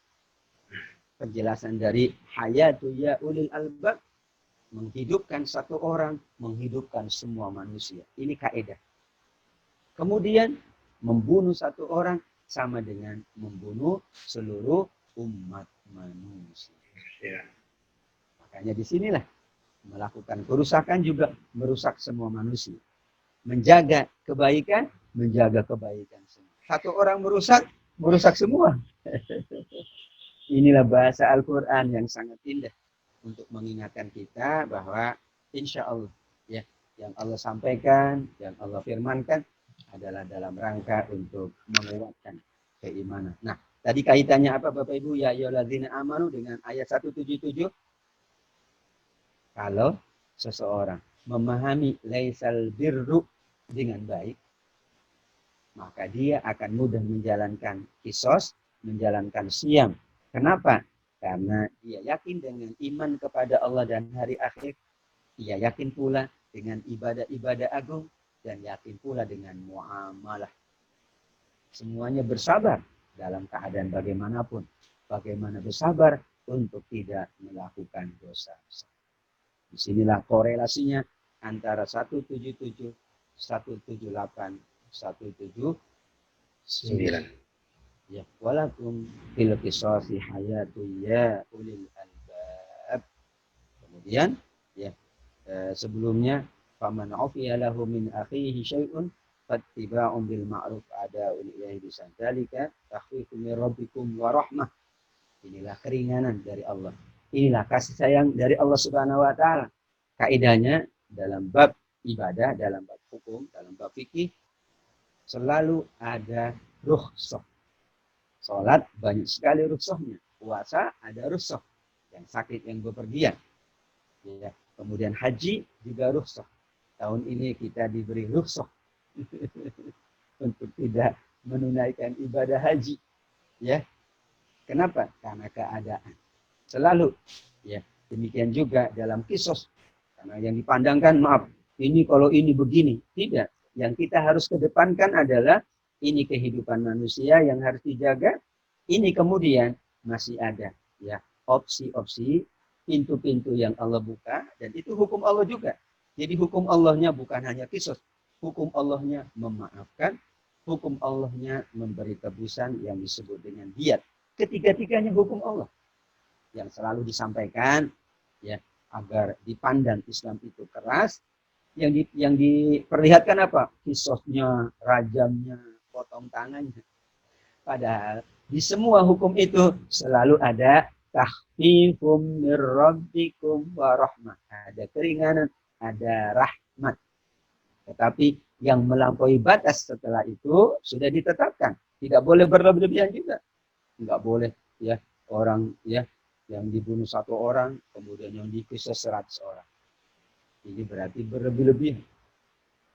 Penjelasan dari hayatu ya ulil albab, menghidupkan satu orang, menghidupkan semua manusia. Ini kaidah. Kemudian membunuh satu orang sama dengan membunuh seluruh umat manusia. Ya. Makanya disinilah melakukan kerusakan juga merusak semua manusia. Menjaga kebaikan, menjaga kebaikan semua. Satu orang merusak, merusak semua. Inilah bahasa Al-Quran yang sangat indah untuk mengingatkan kita bahwa insya Allah ya, yang Allah sampaikan, yang Allah firmankan adalah dalam rangka untuk menguatkan keimanan. Nah, tadi kaitannya apa Bapak Ibu? Ya ayyuhalladzina amanu dengan ayat 177. Kalau seseorang memahami laisal birru dengan baik, maka dia akan mudah menjalankan kisos, menjalankan siyam. Kenapa? Karena dia yakin dengan iman kepada Allah dan hari akhir. Dia yakin pula dengan ibadah-ibadah agung, dan yakin pula dengan muamalah. Semuanya bersabar dalam keadaan bagaimanapun. Bagaimana bersabar untuk tidak melakukan dosa. Disinilah korelasinya antara 177, 178, 179. Ya, walakum fil qisasi hayatun ya ulil albab. Kemudian ya sebelumnya faman ufiya lahu min akhihi syai'un fattiba'un bil ma'ruf ada'un ilaihi bisantalika takhfifun min rabbikum wa rahmah. Inilah keringanan dari Allah. Inilah kasih sayang dari Allah Subhanahu wa taala. Kaidahnya dalam bab ibadah, dalam bab hukum, dalam bab fikih selalu ada rukhsah. Salat banyak sekali rukhsahnya. Puasa ada rukhsah. Yang sakit, yang bepergian. Ya. Kemudian haji juga rukhsah. Tahun ini kita diberi rukhsah untuk tidak menunaikan ibadah haji. Ya. Kenapa? Karena keadaan. Selalu. Ya. Demikian juga dalam kisos. Karena yang dipandangkan, maaf, ini kalau ini begini. Tidak. Yang kita harus kedepankan adalah ini kehidupan manusia yang harus dijaga. Ini kemudian masih ada ya opsi-opsi, pintu-pintu yang Allah buka, dan itu hukum Allah juga. Jadi hukum Allahnya bukan hanya kisos. Hukum Allahnya memaafkan. Hukum Allahnya memberi tebusan yang disebut dengan diyat. Ketiga-tiganya hukum Allah yang selalu disampaikan ya, agar dipandang Islam itu keras, yang diperlihatkan apa? Kisosnya, rajamnya, potong tangannya. Padahal di semua hukum itu selalu ada tahfifum mir rabbikum wa rahmah. Ada keringanan, ada rahmat. Tetapi yang melampaui batas setelah itu sudah ditetapkan. Tidak boleh berlebihan juga. Enggak boleh ya orang ya yang dibunuh satu orang, kemudian yang dikisos 100 orang. Ini berarti berlebih-lebihan.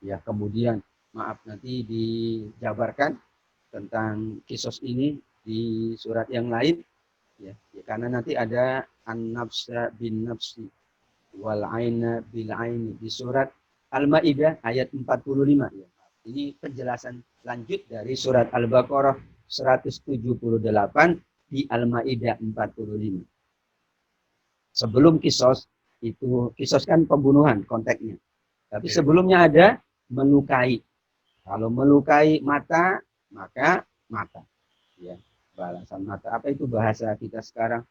Ya, kemudian maaf nanti dijabarkan tentang kisos ini di surat yang lain ya, karena nanti ada an-nafsa bin nafsi wal aina bil aini di surat Al-Maidah ayat 45 ya. Ini penjelasan lanjut dari surat Al-Baqarah 178 di Al-Maidah 45. Sebelum kisos itu kisos kan pembunuhan konteksnya. Tapi sebelumnya ada melukai. Kalau melukai mata, maka mata. Ya, balasan mata. Apa itu bahasa kita sekarang?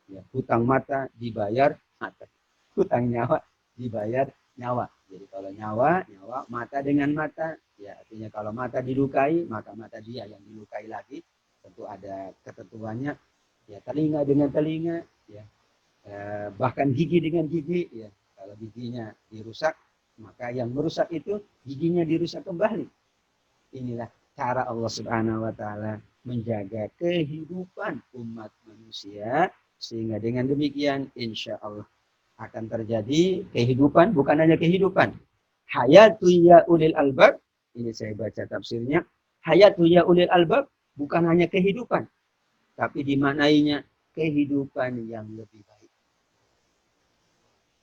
Ya, hutang mata dibayar mata. Hutang nyawa dibayar nyawa. Jadi kalau nyawa, mata dengan mata. Ya, artinya kalau mata dilukai, maka mata dia yang dilukai lagi. Tentu ada ketentuannya. Ya, telinga dengan telinga. Ya, bahkan gigi dengan gigi. Ya, kalau giginya dirusak, maka yang merusak itu giginya dirusak kembali. Inilah cara Allah Subhanahu wa taala menjaga kehidupan umat manusia, sehingga dengan demikian insya Allah akan terjadi kehidupan, bukan hanya kehidupan. Hayatu ya ulil albab, ini saya baca tafsirnya, hayatu ya ulil albab bukan hanya kehidupan, tapi dimaknainya kehidupan yang lebih baik.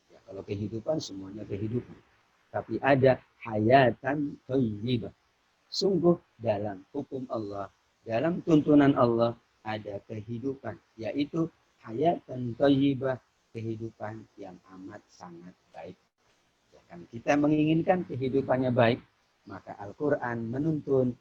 Ya, kalau kehidupan semuanya kehidupan. Tapi ada hayatan thayyibah. Sungguh dalam hukum Allah, dalam tuntunan Allah ada kehidupan, yaitu hayatan thayyibah, kehidupan yang amat sangat baik. Ya, kan kita menginginkan kehidupannya baik, maka Al-Quran menuntun,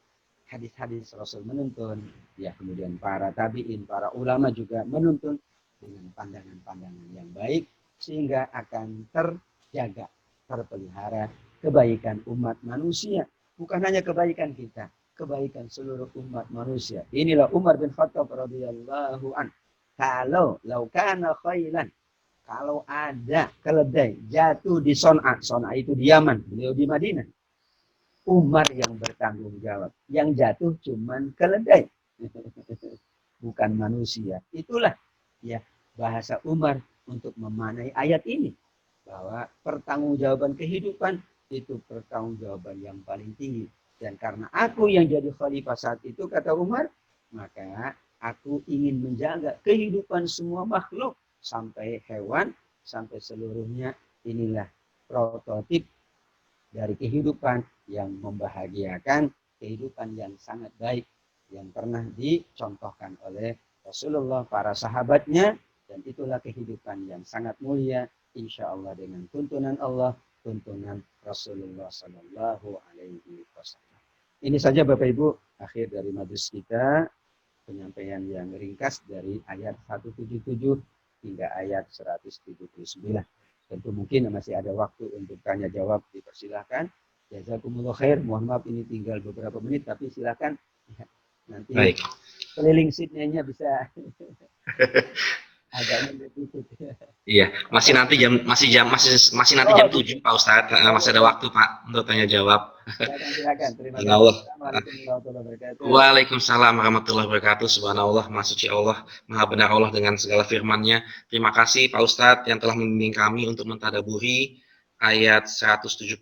hadis-hadis Rasul menuntun, ya kemudian para tabi'in, para ulama juga menuntun dengan pandangan-pandangan yang baik, sehingga akan terjaga, terpelihara kebaikan umat manusia. Bukan hanya kebaikan kita, kebaikan seluruh umat manusia. Inilah Umar bin Khattab radhiyallahu an. Kalau laukana khailan, kalau ada keledai jatuh di Son'a, Son'a itu di Yaman, beliau di Madinah. Umar yang bertanggung jawab. Yang jatuh cuman keledai. Bukan manusia. Itulah ya bahasa Umar untuk memanai ayat ini. Bahwa pertanggungjawaban kehidupan itu pertanggungjawaban yang paling tinggi. Dan karena aku yang jadi khalifah saat itu, kata Umar, maka aku ingin menjaga kehidupan semua makhluk. Sampai hewan, sampai seluruhnya. Inilah prototip dari kehidupan yang membahagiakan, kehidupan yang sangat baik, yang pernah dicontohkan oleh Rasulullah, para sahabatnya, dan itulah kehidupan yang sangat mulia, insya Allah dengan tuntunan Allah, tuntunan Rasulullah Sallallahu Alaihi Wasallam. Ini saja Bapak Ibu, akhir dari majelis kita, penyampaian yang ringkas dari ayat 177 hingga ayat 179. Tentu mungkin masih ada waktu untuk tanya jawab, dipersilahkan. Jazakumullah khair. Mohon maaf ini tinggal beberapa menit, tapi silakan nanti Baik. keliling seatnya bisa agak ditutup. Iya, masih nanti jam 7 Pak Ustadz. Masih ada waktu Pak untuk tanya jawab. Silakan. Terima kasih. Allah. Assalamualaikum warahmatullahi wabarakatuh. Waalaikumsalam warahmatullahi wabarakatuh. Subhanallah, Maha Suci Allah, Maha Benar Allah dengan segala firman-Nya. Terima kasih Pak Ustadz yang telah membimbing kami untuk mentadaburi ayat 177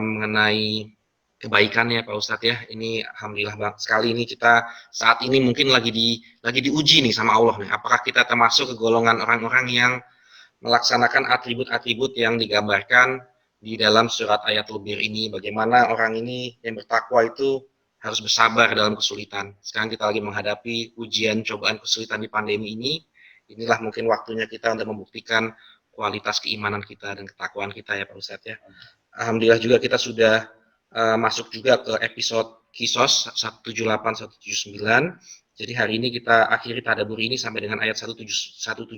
mengenai kebaikannya Pak Ustadz ya. Ini alhamdulillah banget sekali ini kita saat ini mungkin lagi diuji nih sama Allah nih. Apakah kita termasuk ke golongan orang-orang yang melaksanakan atribut-atribut yang digambarkan di dalam surat Ayatul Bir ini, bagaimana orang ini yang bertakwa itu harus bersabar dalam kesulitan. Sekarang kita lagi menghadapi ujian, cobaan, kesulitan di pandemi ini. Inilah mungkin waktunya kita untuk membuktikan kualitas keimanan kita dan ketakwaan kita ya Pak Ustadz ya. Alhamdulillah juga kita sudah masuk juga ke episode Kisos 178, 179. Jadi hari ini kita akhiri tadabbur ini sampai dengan ayat 179.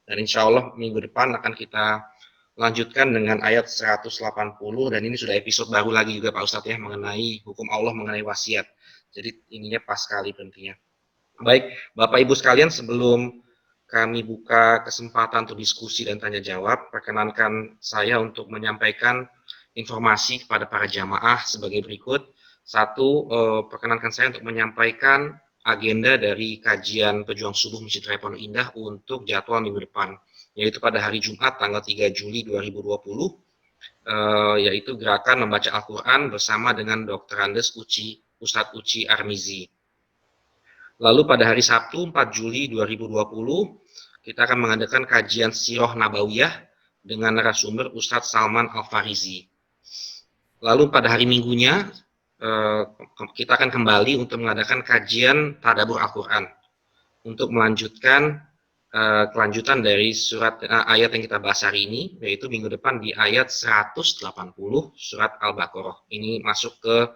Dan insya Allah minggu depan akan kita lanjutkan dengan ayat 180, dan ini sudah episode baru lagi juga Pak Ustadz ya, mengenai hukum Allah mengenai wasiat. Jadi ininya pas sekali berhentinya. Baik, Bapak Ibu sekalian, sebelum kami buka kesempatan untuk diskusi dan tanya jawab, perkenankan saya untuk menyampaikan informasi kepada para jamaah sebagai berikut. Satu, perkenankan saya untuk menyampaikan agenda dari kajian Pejuang Subuh Masjid Raya Pondok Indah untuk jadwal minggu depan, yaitu pada hari Jumat tanggal 3 Juli 2020, yaitu gerakan membaca Al-Quran bersama dengan Dr. Andes Ustadz Uci Armizi. Lalu pada hari Sabtu 4 Juli 2020, kita akan mengadakan kajian Sirah Nabawiyah dengan narasumber Ustadz Salman Al-Farizi. Lalu pada hari Minggunya, kita akan kembali untuk mengadakan kajian Tadabbur Al-Quran untuk melanjutkan kelanjutan dari surat ayat yang kita bahas hari ini, yaitu minggu depan di ayat 180 surat Al-Baqarah. Ini masuk ke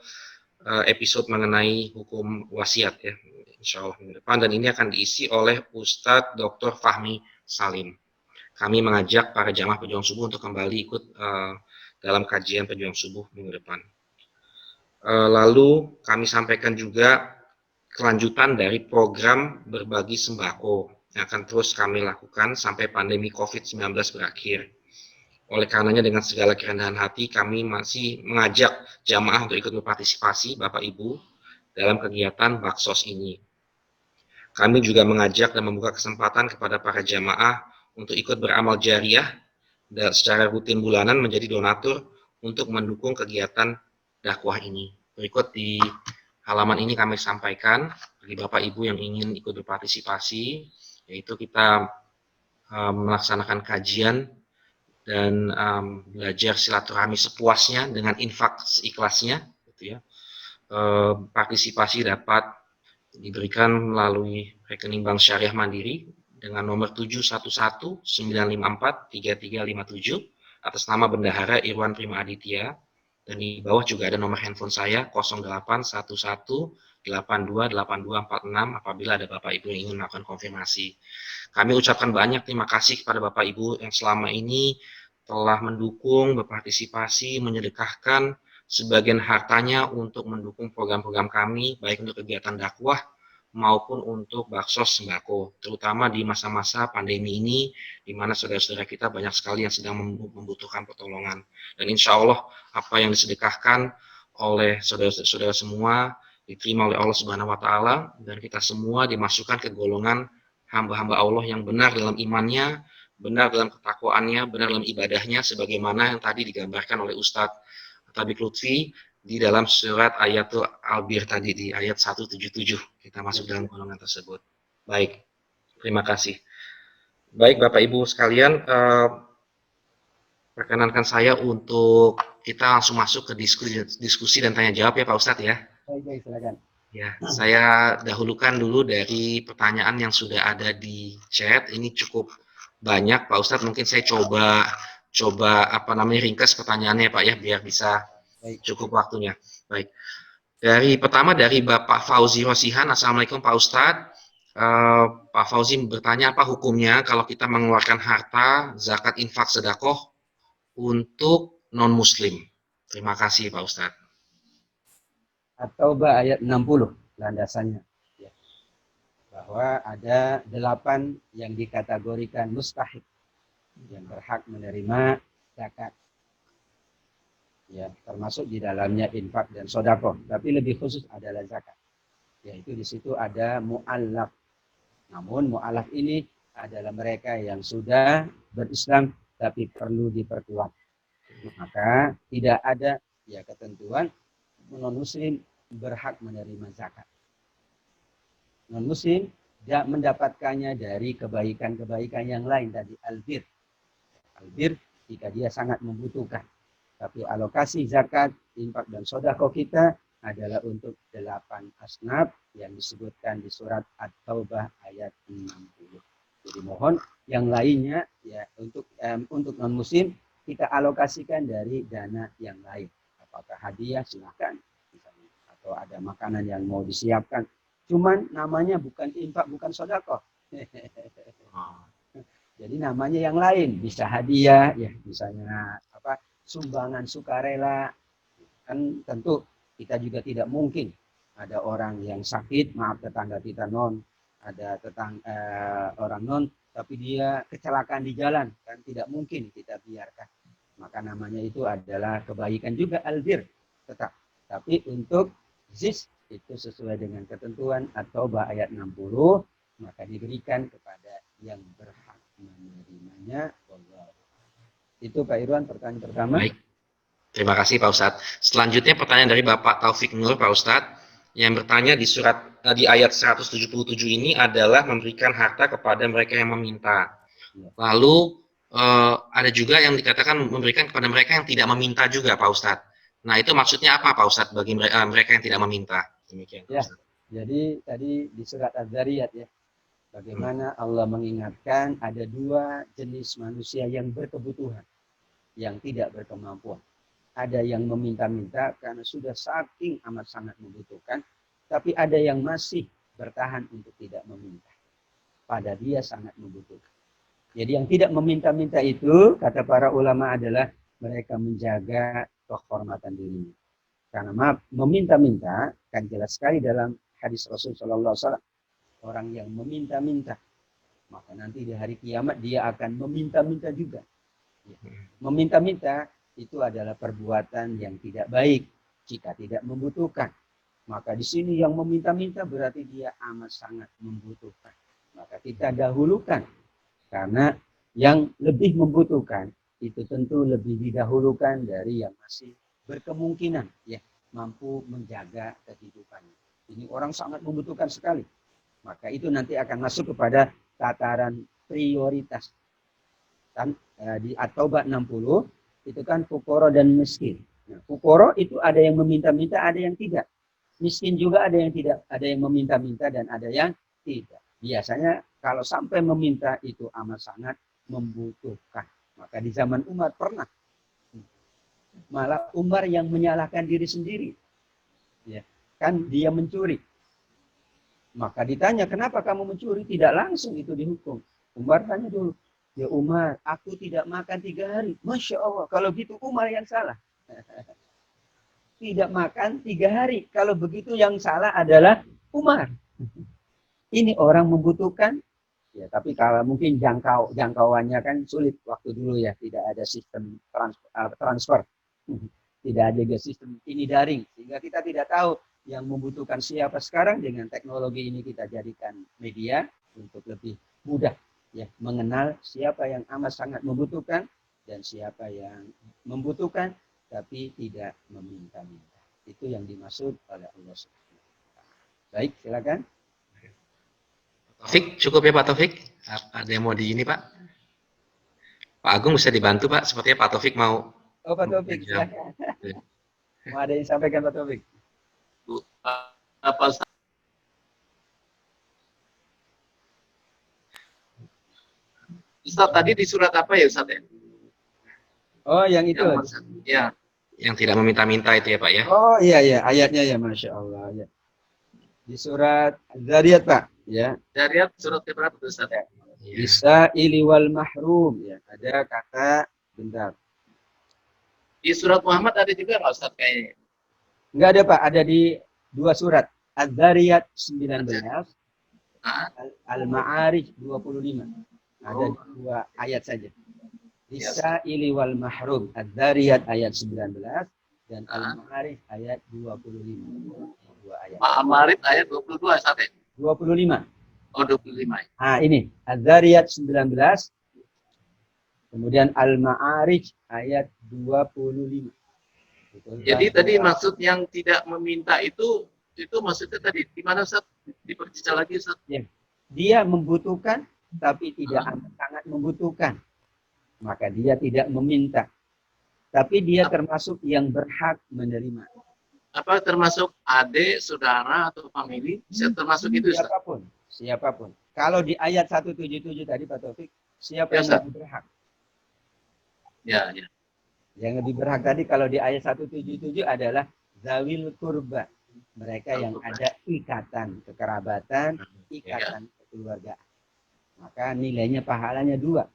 episode mengenai hukum wasiat ya, insya Allah minggu depan, dan ini akan diisi oleh Ustadz Dr. Fahmi Salim. Kami mengajak para jamaah Pejuang Subuh untuk kembali ikut dalam kajian Pejuang Subuh minggu depan. Lalu kami sampaikan juga kelanjutan dari program berbagi sembako yang akan terus kami lakukan sampai pandemi COVID-19 berakhir. Oleh karenanya dengan segala kerendahan hati kami masih mengajak jamaah untuk ikut berpartisipasi Bapak Ibu dalam kegiatan Baksos ini. Kami juga mengajak dan membuka kesempatan kepada para jamaah untuk ikut beramal jariah dan secara rutin bulanan menjadi donatur untuk mendukung kegiatan dakwah ini. Berikut di halaman ini kami sampaikan bagi Bapak Ibu yang ingin ikut berpartisipasi, yaitu kita melaksanakan kajian dan belajar silaturahmi sepuasnya dengan infak seikhlasnya, gitu ya. Partisipasi dapat diberikan melalui rekening Bank Syariah Mandiri dengan nomor 711-954-3357 atas nama Bendahara Irwan Prima Aditya, dan di bawah juga ada nomor handphone saya 0811-828246 apabila ada Bapak Ibu yang ingin melakukan konfirmasi. Kami ucapkan banyak terima kasih kepada Bapak Ibu yang selama ini telah mendukung, berpartisipasi, menyedekahkan sebagian hartanya untuk mendukung program-program kami, baik untuk kegiatan dakwah maupun untuk baksos sembako, terutama di masa-masa pandemi ini, di mana saudara-saudara kita banyak sekali yang sedang membutuhkan pertolongan. Dan insya Allah apa yang disedekahkan oleh saudara-saudara semua diterima oleh Allah Subhanahu Wa Taala, dan kita semua dimasukkan ke golongan hamba-hamba Allah yang benar dalam imannya, benar dalam ketakwaannya, benar dalam ibadahnya, sebagaimana yang tadi digambarkan oleh Ustadz Tabik Lutfi di dalam surat Ayatul Albir tadi di ayat 177. Kita masuk dalam golongan tersebut. Baik, terima kasih. Baik Bapak Ibu sekalian, perkenankan saya untuk kita langsung masuk ke diskusi dan tanya jawab ya Pak Ustadz ya. Baik, silakan. Ya, saya dahulukan dulu dari pertanyaan yang sudah ada di chat. Ini cukup banyak Pak Ustadz, mungkin saya coba ringkas pertanyaannya Pak ya, biar bisa cukup waktunya. Baik. Pertama dari Bapak Fauzi Rosihan. Assalamualaikum Pak Ustadz. Pak Fauzi bertanya, apa hukumnya kalau kita mengeluarkan harta zakat infak sedekah untuk non muslim? Terima kasih Pak Ustadz. At-Taubah ayat 60 landasannya, ya. Bahwa ada 8 yang dikategorikan mustahik, yang berhak menerima zakat, ya, termasuk di dalamnya infak dan sedekah, tapi lebih khusus adalah zakat, yaitu di situ ada mu'allaf. Namun mu'allaf ini adalah mereka yang sudah berislam tapi perlu diperkuat. Maka tidak ada ya ketentuan non muslim berhak menerima zakat. Non muslim tidak mendapatkannya dari kebaikan-kebaikan yang lain tadi, albir. Albir jika dia sangat membutuhkan. Tapi alokasi zakat, infak dan sedekah kita adalah untuk 8 asnaf yang disebutkan di surat At-Taubah ayat 60. Jadi mohon yang lainnya ya untuk non muslim kita alokasikan dari dana yang lain. Apakah hadiah silakan, misalnya, atau ada makanan yang mau disiapkan. Cuman namanya bukan infak, bukan sedekah. Jadi namanya yang lain, bisa hadiah, ya misalnya apa sumbangan sukarela. Kan tentu kita juga tidak mungkin ada orang yang sakit, maaf tetangga kita non, ada orang non, tapi dia kecelakaan di jalan, kan tidak mungkin kita biarkan. Maka namanya itu adalah kebaikan juga albir tetap. Tapi untuk zis itu sesuai dengan ketentuan atau ayat 60 maka diberikan kepada yang berhak menerimanya. Itu Pak Irwan pertanyaan pertama. Baik. Terima kasih Pak Ustadz. Selanjutnya pertanyaan dari Bapak Taufik Nur Pak Ustadz yang bertanya di ayat 177 ini adalah memberikan harta kepada mereka yang meminta. Lalu ada juga yang dikatakan memberikan kepada mereka yang tidak meminta juga Pak Ustadz. Nah itu maksudnya apa Pak Ustadz bagi mereka yang tidak meminta? Demikian Pak Ustadz. Jadi tadi di surat Az-Zariyat ya, bagaimana Allah mengingatkan ada dua jenis manusia yang berkebutuhan, yang tidak berkemampuan. Ada yang meminta-minta karena sudah saking amat sangat membutuhkan, tapi ada yang masih bertahan untuk tidak meminta. Pada dia sangat membutuhkan. Jadi yang tidak meminta-minta itu, kata para ulama adalah mereka menjaga kehormatan dirinya. Karena meminta-minta, kan jelas sekali dalam hadis Rasul Sallallahu Alaihi Wasallam, orang yang meminta-minta, maka nanti di hari kiamat dia akan meminta-minta juga. Meminta-minta itu adalah perbuatan yang tidak baik jika tidak membutuhkan. Maka di sini yang meminta-minta berarti dia amat sangat membutuhkan. Maka kita dahulukan karena yang lebih membutuhkan itu tentu lebih didahulukan dari yang masih berkemungkinan ya mampu menjaga kehidupannya. Ini orang sangat membutuhkan sekali. Maka itu nanti akan masuk kepada tataran prioritas. Dan di At-Taubah 60 itu kan fukoro dan miskin. Nah, fukoro itu ada yang meminta-minta, ada yang tidak. Miskin juga ada yang tidak, ada yang meminta-minta dan ada yang tidak. Biasanya kalau sampai meminta itu amat sangat membutuhkan. Maka di zaman Umar pernah malah Umar yang menyalahkan diri sendiri. Ya, kan dia mencuri. Maka ditanya, kenapa kamu mencuri? Tidak langsung itu dihukum. Umar tanya dulu, ya Umar, aku tidak makan 3 hari. Masya Allah, kalau gitu Umar yang salah. Tidak makan 3 hari. Kalau begitu yang salah adalah Umar. Ini orang membutuhkan. Ya, tapi kalau mungkin jangkauannya kan sulit waktu dulu ya. Tidak ada sistem transfer. Tidak ada sistem ini daring. Sehingga kita tidak tahu yang membutuhkan siapa. Sekarang dengan teknologi ini kita jadikan media untuk lebih mudah ya mengenal siapa yang amat sangat membutuhkan dan siapa yang membutuhkan tapi tidak meminta-minta. Itu yang dimaksud oleh Allah Subhanahu wa taala. Baik, silakan. Taufik, cukup ya Pak Taufik? Ada yang mau di ini Pak? Pak Agung bisa dibantu Pak? Sepertinya Pak Taufik mau. Oh Pak Taufik, silakan. Mau ada yang sampaikan Pak Taufik? Apa Ustaz tadi di surat apa ya Ustaz ya? Oh yang itu. Ya. Yang tidak meminta-minta itu ya Pak ya? Oh iya ya ayatnya ya Masya Allah ya. Di surat Zariyat Pak ya. Zariyat surat keberapa Ustaz ya? Bisa iliwal mahrum ya. Ada kata bentar. Di surat Muhammad ada juga nggak Ustaz kayaknya? Enggak ada Pak, ada di 2 surat. Az-Zariyat 19, Al-Ma'arij 25. Ada 2 ayat saja. Bisa iliwal mahrum. Az-Zariyat ayat 19 dan Al-Ma'arij ayat 25. 2 ayat. Al-Ma'arij ayat 22 Ustaz ya? 25. Oh 25. Ah ini Az-Zariyat 19. Kemudian Al-Ma'arij ayat 25. Jadi tadi maksud yang tidak meminta itu maksudnya tadi di mana Ustaz? Diperjelas lagi Ustaz. Ya. Dia membutuhkan tapi tidak sangat membutuhkan. Maka dia tidak meminta. Tapi dia termasuk yang berhak menerima. Apa termasuk adik, saudara atau family? Termasuk itu Ustaz? Siapapun. Kalau di ayat 177 tadi Pak Taufik, siapa yang lebih berhak? Ya, ya. Yang lebih berhak tadi kalau di ayat 177 adalah zawil kurba. Mereka yang ada ikatan kekerabatan, ikatan kekeluargaan. Maka nilainya pahalanya dua.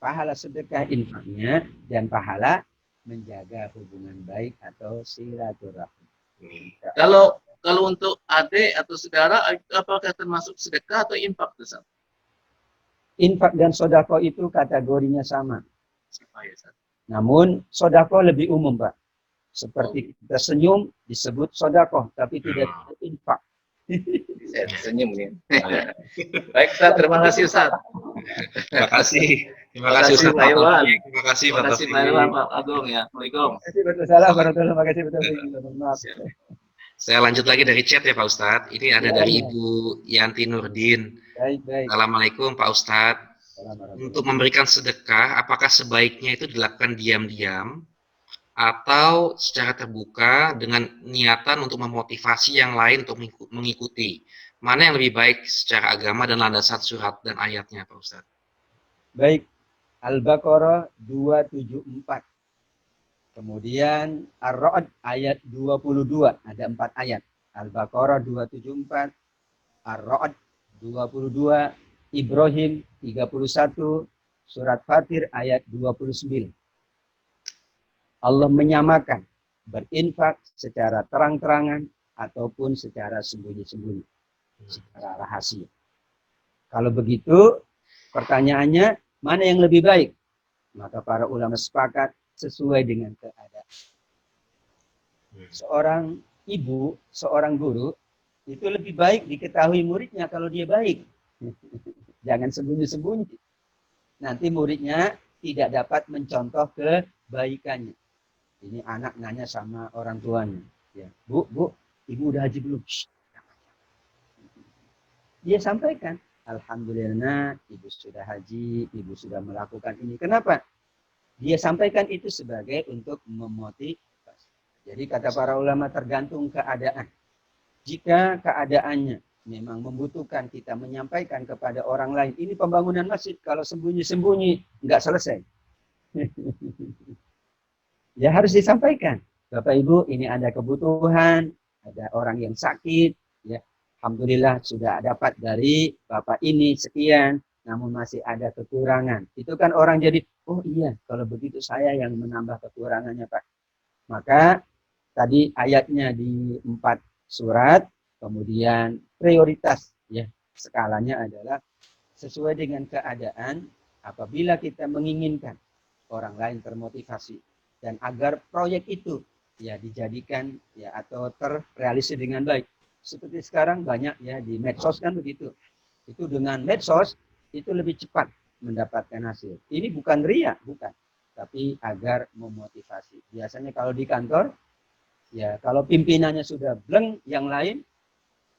Pahala sedekah infaknya dan pahala menjaga hubungan baik atau silaturahmi. Kalau untuk adik atau saudara, apakah termasuk sedekah atau infak, Ustaz? Infak dan sodako itu kategorinya sama. Sama ya, Ustaz. Namun sodako lebih umum, Pak. Seperti kita senyum disebut sodako, tapi tidak infak. Saya senyum nih. Baik, Ustaz, terima kasih, Ustaz. Terima kasih. Terima kasih Ustaz Pak Irwan. Terima kasih Terima kasih Pak Irwan, Pak Agung ya. Assalamualaikum. Terima kasih betul salah, terima kasih betul. Maaf. Saya lanjut lagi dari chat ya Pak Ustadz. Ini ada dari Ibu Yanti Nurdin. Baik. Assalamualaikum Pak Ustadz. Untuk memberikan sedekah, apakah sebaiknya itu dilakukan diam-diam atau secara terbuka dengan niatan untuk memotivasi yang lain untuk mengikuti? Mana yang lebih baik secara agama dan landasan surat dan ayatnya Pak Ustadz? Baik, Al-Baqarah 274. Kemudian Ar-Ra'd ayat 22, ada 4 ayat. Al-Baqarah 274, Ar-Ra'd 22, Ibrahim 31, surat Fatir ayat 29. Allah menyamakan berinfak secara terang-terangan ataupun secara sembunyi-sembunyi, secara rahasia. Kalau begitu, pertanyaannya mana yang lebih baik? Maka para ulama sepakat sesuai dengan keadaan. Seorang ibu, seorang guru, itu lebih baik diketahui muridnya kalau dia baik. Jangan sembunyi-sembunyi. Nanti muridnya tidak dapat mencontoh kebaikannya. Ini anak nanya sama orang tuanya. Ya, Bu, ibu udah haji belum? Dia sampaikan, alhamdulillah ibu sudah haji, ibu sudah melakukan ini. Kenapa? Dia sampaikan itu sebagai untuk memotivasi. Jadi kata para ulama tergantung keadaan. Jika keadaannya memang membutuhkan kita menyampaikan kepada orang lain, ini pembangunan masjid, kalau sembunyi-sembunyi nggak selesai. Ya harus disampaikan. Bapak Ibu, ini ada kebutuhan, ada orang yang sakit, ya. Alhamdulillah sudah dapat dari Bapak ini sekian, namun masih ada kekurangan. Itu kan orang jadi, oh iya, kalau begitu saya yang menambah kekurangannya Pak. Maka tadi ayatnya di 4 surat, kemudian prioritas, ya skalanya adalah sesuai dengan keadaan. Apabila kita menginginkan orang lain termotivasi dan agar proyek itu ya dijadikan ya atau terrealisasi dengan baik. Seperti sekarang banyak ya di medsos kan begitu. Itu dengan medsos itu lebih cepat mendapatkan hasil. Ini bukan ria, bukan. Tapi agar memotivasi. Biasanya kalau di kantor, ya kalau pimpinannya sudah bleng, yang lain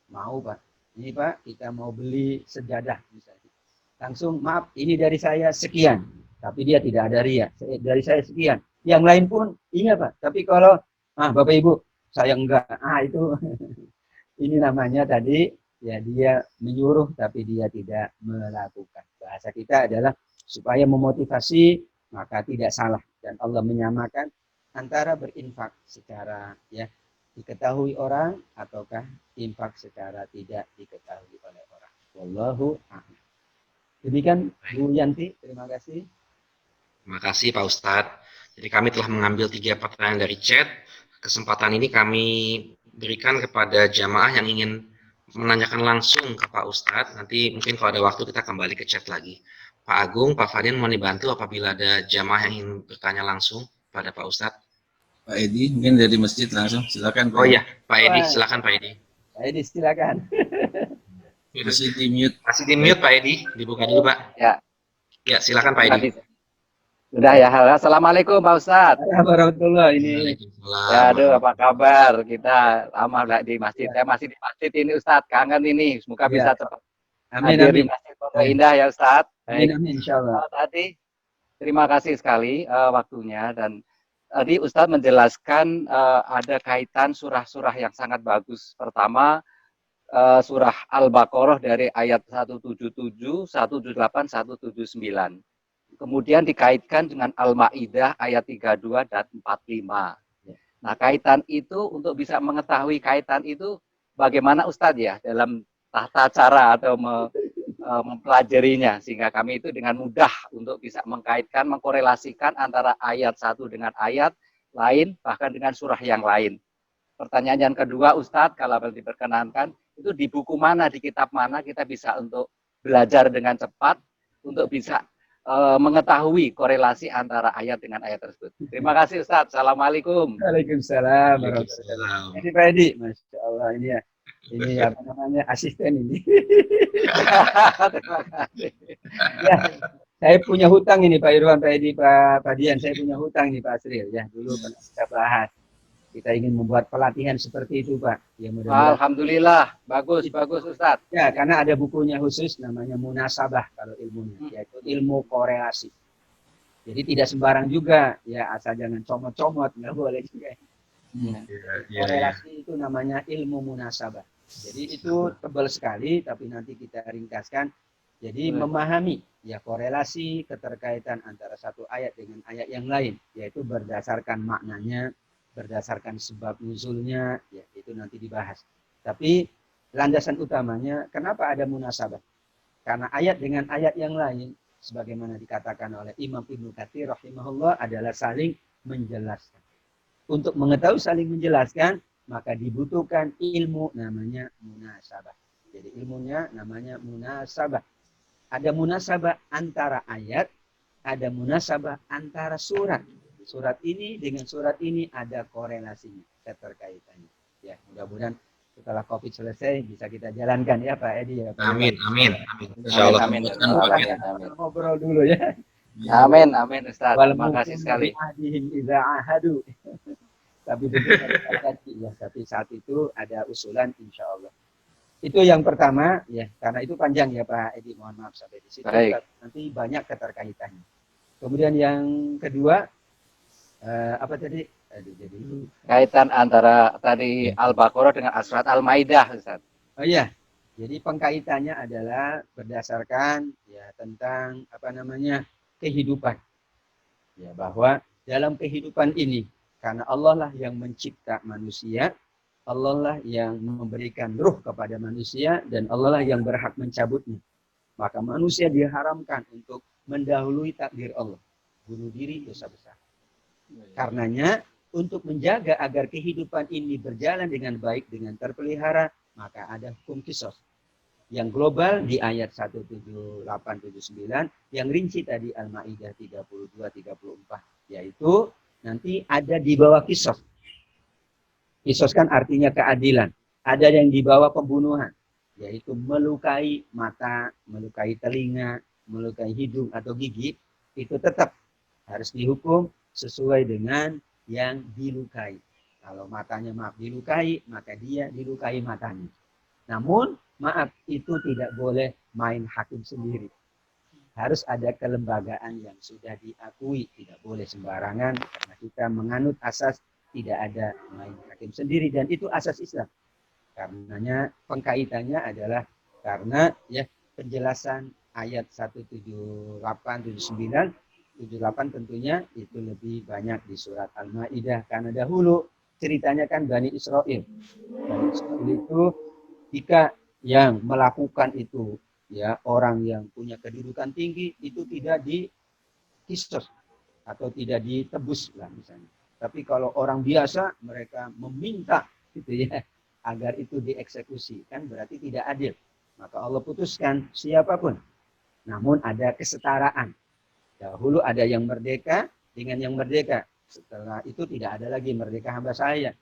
mau Pak. Ini Pak, kita mau beli sejadah misalnya. Langsung, maaf, ini dari saya sekian. Tapi dia tidak ada ria. Dari saya sekian. Yang lain pun, iya Pak. Tapi kalau, Bapak Ibu, saya enggak. Itu, ini namanya tadi, ya dia menyuruh tapi dia tidak melakukan. Bahasa kita adalah supaya memotivasi maka tidak salah dan Allah menyamakan antara berinfak secara ya diketahui orang ataukah infak secara tidak diketahui oleh orang. Wallahu a'lam. Demikian Bu Yanti, terima kasih. Terima kasih Pak Ustadz. Jadi kami telah mengambil 3 pertanyaan dari chat. Kesempatan ini kami berikan kepada jamaah yang ingin menanyakan langsung ke Pak Ustadz. Nanti mungkin kalau ada waktu kita kembali ke chat lagi. Pak Agung, Pak Fadin mau dibantu apabila ada jamaah yang ingin bertanya langsung pada Pak Ustadz. Pak Edi, mungkin dari masjid langsung, silakan. Oh iya, Pak Edi, silakan Pak Edi. Pak Edi, silakan. Masih di mute. Masih di mute Pak Edi, dibuka dulu Pak. Ya. Ya, silakan Pak Edi. Sudah ya, halo. Assalamualaikum Pak Ustadz. Warahmatullahi ini. Ya, aduh, apa kabar? Kita lama nggak di masjid. Saya masih di masjid ini Ustadz, kangen ini. Semoga bisa cepat hadir di Masjid Pondok Indah ya Ustadz. Amin, insyaallah. Tadi terima kasih sekali waktunya dan tadi Ustadz menjelaskan ada kaitan surah-surah yang sangat bagus. Pertama surah Al-Baqarah dari ayat 177, 178, 179. Kemudian dikaitkan dengan Al-Maidah ayat 32 dan 45. Nah, kaitan itu untuk bisa mengetahui kaitan itu bagaimana Ustadz ya dalam tata cara atau mempelajarinya, sehingga kami itu dengan mudah untuk bisa mengkaitkan, mengkorelasikan antara ayat satu dengan ayat lain, bahkan dengan surah yang lain. Pertanyaan yang kedua, Ustadz, kalau diperkenankan, itu di buku mana, di kitab mana kita bisa untuk belajar dengan cepat, untuk bisa mengetahui korelasi antara ayat dengan ayat tersebut. Terima kasih, Ustadz. Assalamualaikum. Waalaikumsalam. Waalaikumsalam. Ini Pak Edi, Masya Allah, ini apa namanya, asisten ini. Terima kasih. Ya, saya punya hutang ini Pak Irwan, Pak Edi, Pak Dian, saya punya hutang nih Pak Asril. Ya, dulu pernah kita bahas. Kita ingin membuat pelatihan seperti itu Pak. Ya, mudah-mudahan. Alhamdulillah, bagus Ustadz. Ya, karena ada bukunya khusus namanya Munasabah kalau ilmunya, yaitu ilmu korelasi. Jadi tidak sembarang juga, ya asal jangan comot-comot, nggak boleh juga. Korelasi itu namanya ilmu munasabah. Jadi itu tebal sekali, tapi nanti kita ringkaskan. Jadi memahami ya korelasi keterkaitan antara satu ayat dengan ayat yang lain, yaitu berdasarkan maknanya, berdasarkan sebab nuzulnya, ya itu nanti dibahas. Tapi landasan utamanya, kenapa ada munasabah? Karena ayat dengan ayat yang lain, sebagaimana dikatakan oleh Imam Ibnu Katsir rahimahullah, adalah saling menjelaskan. Untuk mengetahui saling menjelaskan, maka dibutuhkan ilmu namanya munasabah. Jadi ilmunya namanya munasabah. Ada munasabah antara ayat, ada munasabah antara surat. Surat ini dengan surat ini ada korelasinya, keterkaitannya. Ya, mudah-mudahan setelah COVID selesai bisa kita jalankan ya Pak Edi ya Pak. Amin. Insyaallah. Amin. Ngobrol dulu ya. Amin Ustaz. Terima kasih sekali. Tapi ya, tapi saat itu ada usulan insya Allah. Itu yang pertama ya, karena itu panjang ya Pak Edi, mohon maaf sampai di situ. Nanti banyak keterkaitannya. Kemudian yang kedua apa tadi? Jadi kaitan antara tadi Al-Baqarah dengan surat Al-Maidah, Ustaz. Oh iya. Jadi pengkaitannya adalah berdasarkan ya tentang apa namanya? Kehidupan. Ya, bahwa dalam kehidupan ini karena Allah lah yang mencipta manusia, Allah lah yang memberikan ruh kepada manusia dan Allah lah yang berhak mencabutnya. Maka manusia diharamkan untuk mendahului takdir Allah. Bunuh diri dosa besar. Karenanya untuk menjaga agar kehidupan ini berjalan dengan baik, dengan terpelihara, maka ada hukum kisos. Yang global di ayat 17879, yang rinci tadi Al-Maidah 32-34, yaitu nanti ada di bawah kisos. Kisos kan artinya keadilan. Ada yang di bawah pembunuhan, yaitu melukai mata, melukai telinga, melukai hidung atau gigi, itu tetap harus dihukum sesuai dengan yang dilukai. Kalau matanya maaf dilukai, maka dia dilukai matanya. Namun maaf itu tidak boleh main hakim sendiri. Harus ada kelembagaan yang sudah diakui, tidak boleh sembarangan karena kita menganut asas tidak ada main hakim sendiri dan itu asas Islam. Karenanya pengkaitannya adalah karena ya penjelasan ayat 17879 78 tentunya itu lebih banyak di surat Al-Maidah karena dahulu ceritanya kan Bani Israel. Bani Israel itu jika yang melakukan itu ya orang yang punya kedudukan tinggi itu tidak dikisos atau tidak ditebus lah misalnya. Tapi kalau orang biasa mereka meminta gitu ya agar itu dieksekusi kan berarti tidak adil. Maka Allah putuskan siapapun. Namun ada kesetaraan. Dahulu ada yang merdeka dengan yang merdeka. Setelah itu tidak ada lagi merdeka hamba saya.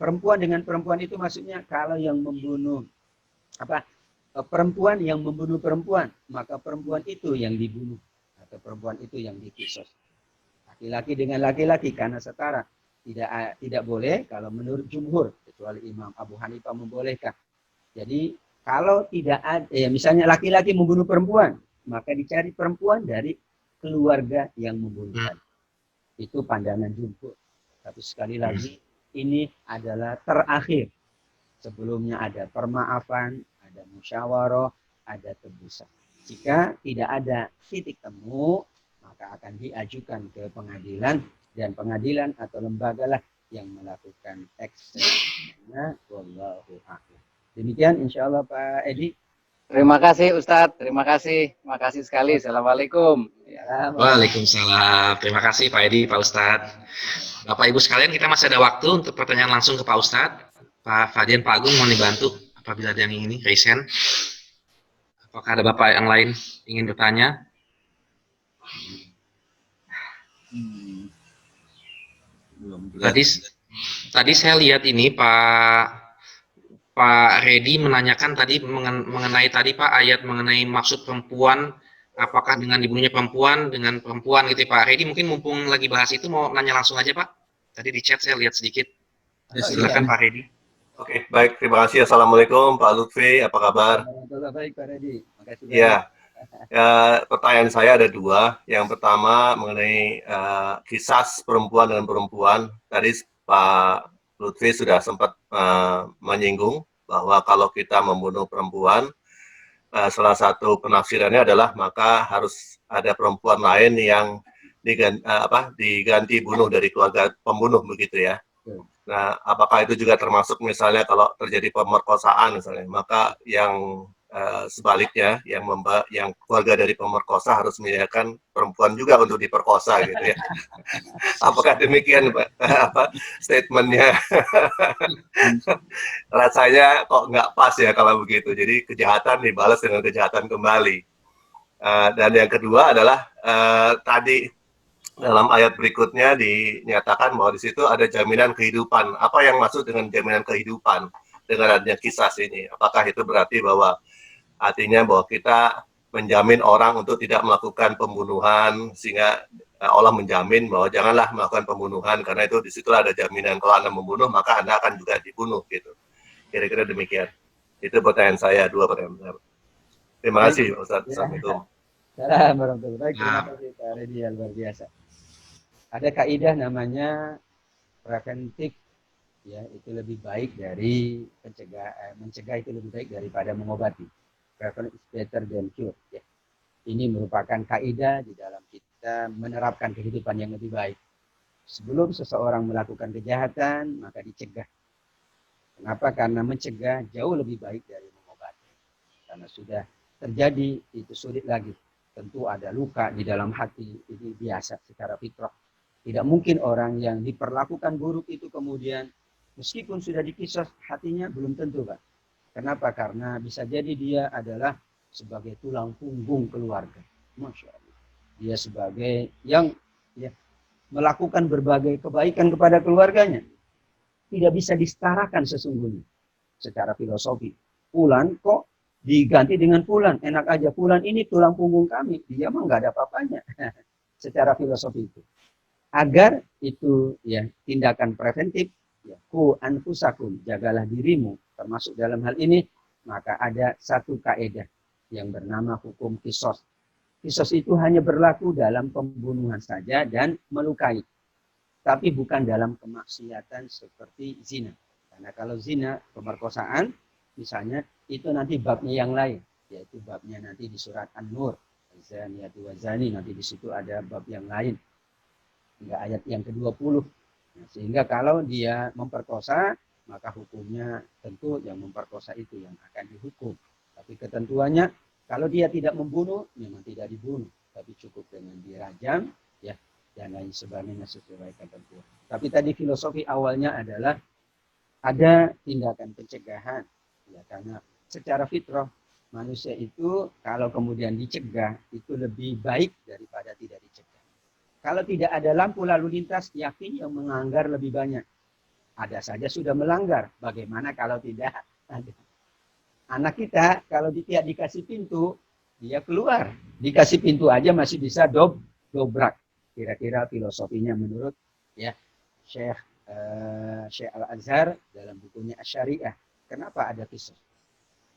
Perempuan dengan perempuan itu maksudnya kalau yang membunuh perempuan yang membunuh perempuan, maka perempuan itu yang dibunuh atau perempuan itu yang dikisos. Laki-laki dengan laki-laki karena setara. Tidak boleh kalau menurut jumhur kecuali Imam Abu Hanifah membolehkan. Jadi kalau tidak ada misalnya laki-laki membunuh perempuan, maka dicari perempuan dari keluarga yang membunuh. Itu pandangan jumhur. Tapi sekali lagi ini adalah terakhir. Sebelumnya ada permaafan, ada musyawarah, ada tebusan. Jika tidak ada titik temu, maka akan diajukan ke pengadilan dan pengadilan atau lembaga lah yang melakukan eksekusinya. Wallahu a'lam. Demikian insyaallah Pak Edi. Terima kasih Ustadz, terima kasih sekali. Assalamualaikum. Waalaikumsalam. Terima kasih Pak Edi, Pak Ustadz. Bapak Ibu sekalian, kita masih ada waktu untuk pertanyaan langsung ke Pak Ustadz. Pak Fadian, Pak Agung mau dibantu apabila ada yang ini raise hand. Apakah ada Bapak yang lain ingin bertanya? Tadi saya lihat ini Pak Redi menanyakan tadi mengenai tadi Pak ayat mengenai maksud perempuan, apakah dengan dibunuhnya perempuan dengan perempuan gitu Pak Redi, mungkin mumpung lagi bahas itu mau nanya langsung aja Pak. Tadi di chat saya lihat sedikit. Silakan Pak Redi. Oke, baik. Terima kasih. Assalamualaikum Pak Lutfi. Apa kabar? Baik Pak Redi. Makasih. Ya, pertanyaan saya ada dua. Yang pertama mengenai kisah perempuan dengan perempuan. Tadi Pak Lutfi sudah sempat menyinggung bahwa kalau kita membunuh perempuan, salah satu penafsirannya adalah maka harus ada perempuan lain yang diganti bunuh dari keluarga pembunuh begitu ya. Nah, apakah itu juga termasuk misalnya kalau terjadi pemerkosaan misalnya, maka yang sebaliknya yang keluarga dari pemerkosa harus menyediakan perempuan juga untuk diperkosa gitu ya. Apakah demikian statementnya? Rasanya kok nggak pas ya kalau begitu. Jadi kejahatan dibalas dengan kejahatan kembali. Dan yang kedua adalah tadi dalam ayat berikutnya dinyatakan bahwa di situ ada jaminan kehidupan. Apa yang maksud dengan jaminan kehidupan dengan adanya kisah ini? Apakah itu berarti bahwa artinya bahwa kita menjamin orang untuk tidak melakukan pembunuhan sehingga Allah menjamin bahwa janganlah melakukan pembunuhan karena itu di situ ada jaminan kalau Anda membunuh maka Anda akan juga dibunuh gitu. Kira-kira demikian. Itu pertanyaan saya, dua pertanyaan. Terima kasih Ustaz. Assalamualaikum. Salam warahmatullahi wabarakatuh. Terima kasih Pak Redi, luar biasa. Ada kaidah namanya preventif, ya itu lebih baik dari mencegah itu lebih baik daripada mengobati. Prevent is better than cure. Ya. Ini merupakan kaidah di dalam kita menerapkan kehidupan yang lebih baik. Sebelum seseorang melakukan kejahatan, maka dicegah. Kenapa? Karena mencegah jauh lebih baik dari mengobati. Karena sudah terjadi, itu sulit lagi. Tentu ada luka di dalam hati, ini biasa secara fitrah. Tidak mungkin orang yang diperlakukan buruk itu kemudian meskipun sudah dikisos hatinya belum tentu Pak. Kenapa? Karena bisa jadi dia adalah sebagai tulang punggung keluarga. Masya Allah. Dia sebagai yang melakukan berbagai kebaikan kepada keluarganya. Tidak bisa disetarakan sesungguhnya secara filosofi. Fulan kok diganti dengan fulan. Enak aja fulan ini tulang punggung kami. Dia mah nggak ada apa-apanya. Secara filosofi itu. Agar itu ya tindakan preventif, ya, ku anfusakum, jagalah dirimu, termasuk dalam hal ini, maka ada satu kaidah yang bernama hukum kisos. Kisos itu hanya berlaku dalam pembunuhan saja dan melukai. Tapi bukan dalam kemaksiatan seperti zina. Karena kalau zina, pemerkosaan, misalnya, itu nanti babnya yang lain. Yaitu babnya nanti di surat An-Nur. Zaniyatu wa zani, nanti di situ ada bab yang lain. Hingga ayat yang ke-20. Nah, sehingga kalau dia memperkosa, maka hukumnya tentu yang memperkosa itu yang akan dihukum. Tapi ketentuannya, kalau dia tidak membunuh, memang tidak dibunuh. Tapi cukup dengan dirajam, ya, dan lain sebagainya sesuai ketentuan. Tapi tadi filosofi awalnya adalah ada tindakan pencegahan. Ya, karena secara fitrah, manusia itu kalau kemudian dicegah, itu lebih baik daripada tidak dicegah. Kalau tidak ada lampu lalu lintas, yakin yang melanggar lebih banyak. Ada saja sudah melanggar. Bagaimana kalau tidak ada? Anak kita kalau tidak dikasih pintu, dia keluar. Dikasih pintu aja masih bisa dobrak. Kira-kira filosofinya menurut ya Syekh Al-Azhar dalam bukunya Asy-Syariah. Kenapa ada kisah?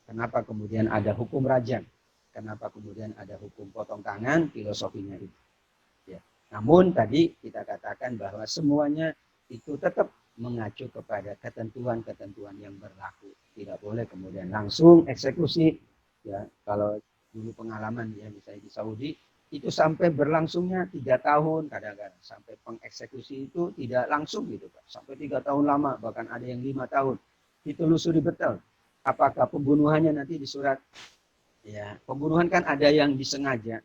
Kenapa kemudian ada hukum rajam? Kenapa kemudian ada hukum potong tangan? Filosofinya itu. Namun tadi kita katakan bahwa semuanya itu tetap mengacu kepada ketentuan-ketentuan yang berlaku. Tidak boleh kemudian langsung eksekusi. Ya, kalau dulu pengalaman ya misalnya di Saudi itu sampai berlangsungnya 3 tahun kadang-kadang sampai pengeksekusi itu tidak langsung gitu Pak. Sampai 3 tahun lama bahkan ada yang 5 tahun. Ditelusuri betul. Apakah pembunuhannya nanti di surat Ya, pembunuhan kan ada yang disengaja,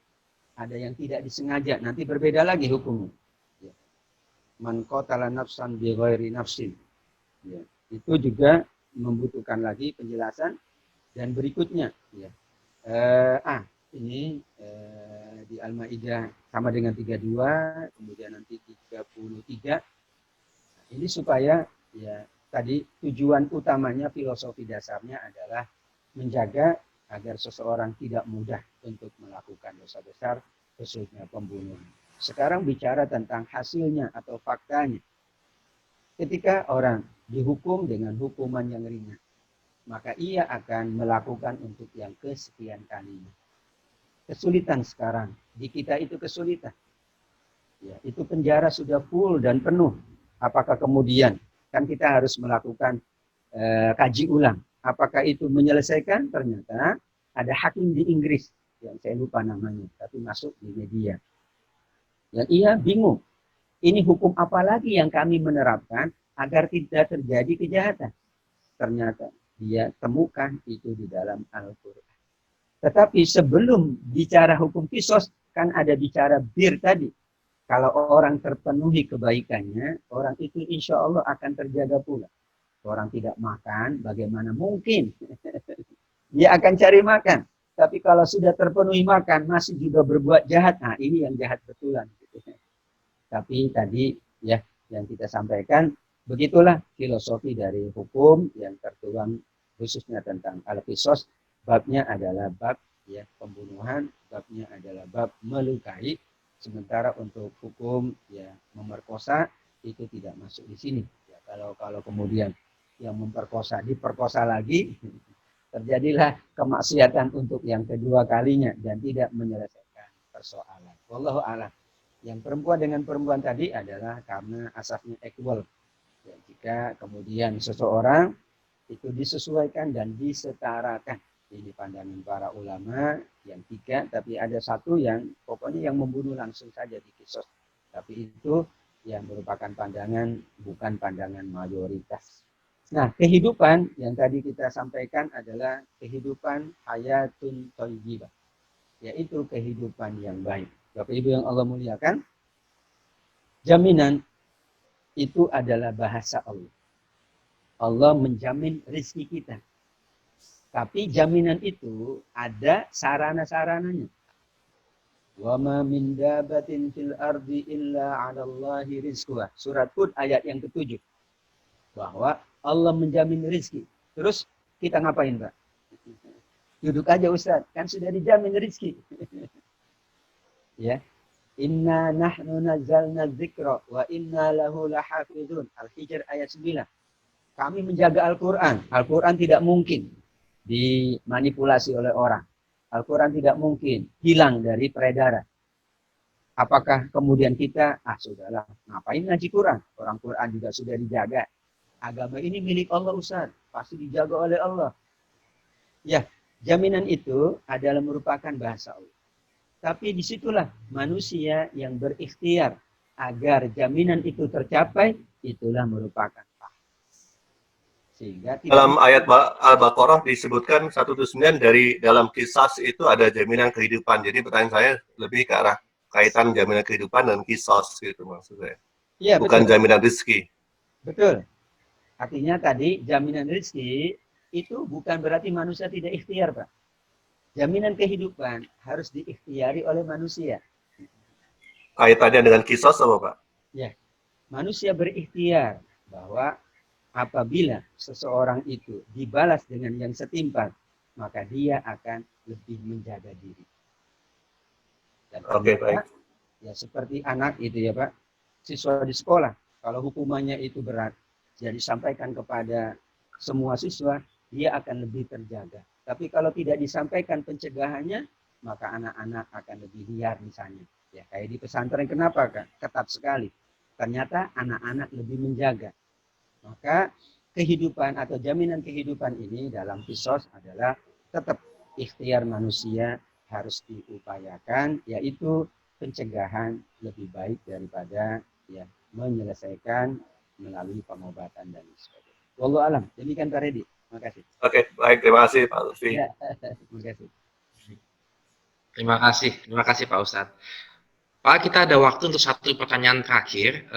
ada yang tidak disengaja. Nanti berbeda lagi hukumnya. Ya. Man qatala nafsan bi ghairi nafsin. Ya. Itu juga membutuhkan lagi penjelasan dan berikutnya. Ya. Ini di Al-Maidah sama dengan 32, kemudian nanti 33. Ini supaya ya tadi tujuan utamanya, filosofi dasarnya adalah menjaga agar seseorang tidak mudah untuk melakukan dosa besar, khususnya pembunuhan. Sekarang bicara tentang hasilnya atau faktanya. Ketika orang dihukum dengan hukuman yang ringan, maka ia akan melakukan untuk yang kesekian kalinya. Kesulitan sekarang, di kita itu kesulitan. Ya, itu penjara sudah full dan penuh. Apakah kemudian kan kita harus melakukan kaji ulang. Apakah itu menyelesaikan? Ternyata ada hakim di Inggris yang saya lupa namanya, tapi masuk di media. Yang ia bingung. Ini hukum apa lagi yang kami menerapkan agar tidak terjadi kejahatan? Ternyata dia temukan itu di dalam Al-Quran. Tetapi sebelum bicara hukum kisos, kan ada bicara bir tadi. Kalau orang terpenuhi kebaikannya, orang itu insya Allah akan terjaga pula. Orang tidak makan, bagaimana mungkin? Dia akan cari makan. Tapi kalau sudah terpenuhi makan, masih juga berbuat jahat. Nah, ini yang jahat betulan. Tapi tadi ya yang kita sampaikan, begitulah filosofi dari hukum yang tertuang khususnya tentang al-qisas. Babnya adalah bab ya pembunuhan, babnya adalah bab melukai. Sementara untuk hukum ya memerkosa itu tidak masuk di sini. Ya, kalau kemudian yang memperkosa diperkosa lagi, terjadilah kemaksiatan untuk yang kedua kalinya dan tidak menyelesaikan persoalan. Wallahu a'lam. Yang perempuan dengan perempuan tadi adalah karena asasnya equal. Ya, jika kemudian seseorang itu disesuaikan dan disetarakan. Ini pandangan para ulama yang 3, tapi ada satu yang pokoknya yang membunuh langsung saja di kisos. Tapi itu yang merupakan pandangan, bukan pandangan mayoritas. Nah, kehidupan yang tadi kita sampaikan adalah kehidupan hayatun thayyibah, yaitu kehidupan yang baik. Bapak Ibu yang Allah muliakan, jaminan itu adalah bahasa Allah. Allah menjamin rezeki kita. Tapi jaminan itu ada sarana-sarananya. Wa ma min dabatin fil ardi illa 'alallahi rizquha. Surat Hud ayat yang ke-7. Bahwa Allah menjamin rezeki. Terus kita ngapain, Pak? Duduk aja Ustaz, kan sudah dijamin rezeki. Ya. Inna nahnu nazzalna dzikra wa inna lahu lahafizun. Al-Hijr ayat 9. Kami menjaga Al-Quran. Al-Quran tidak mungkin dimanipulasi oleh orang. Al-Quran tidak mungkin hilang dari peredaran. Apakah kemudian kita, sudahlah, ngapain ngaji Quran? Orang Quran juga sudah dijaga. Agama ini milik Allah Ustaz, pasti dijaga oleh Allah. Ya, jaminan itu adalah merupakan bahasa Allah. Tapi disitulah manusia yang berikhtiar agar jaminan itu tercapai, itulah merupakan sehingga dalam ayat Al-Baqarah disebutkan 179 dari dalam kisas itu ada jaminan kehidupan. Jadi pertanyaan saya lebih ke arah kaitan jaminan kehidupan dan kisas gitu maksudnya. Ya, bukan betul. Jaminan rezeki. Betul. Artinya tadi jaminan rezeki itu bukan berarti manusia tidak ikhtiar, Pak. Jaminan kehidupan harus diikhtiari oleh manusia. Kaitannya dengan kisas apa, Pak? Ya. Manusia berikhtiar bahwa apabila seseorang itu dibalas dengan yang setimpal, maka dia akan lebih menjaga diri. Oke, baik. Ya seperti anak itu ya Pak, siswa di sekolah, kalau hukumannya itu berat, jadi sampaikan kepada semua siswa, dia akan lebih terjaga. Tapi kalau tidak disampaikan pencegahannya, maka anak-anak akan lebih liar misalnya. Ya kayak di pesantren, kenapa kan? Ketat sekali. Ternyata anak-anak lebih menjaga. Maka kehidupan atau jaminan kehidupan ini dalam kisos adalah tetap ikhtiar manusia harus diupayakan, yaitu pencegahan lebih baik daripada ya menyelesaikan melalui pengobatan dan sebagainya. Wallahu alam. Demikian Pak Redi. Terima kasih. Oke, baik. Terima kasih Pak Lutfi. Ya, terima kasih. Terima kasih Pak Ustadz. Pak, kita ada waktu untuk satu pertanyaan terakhir.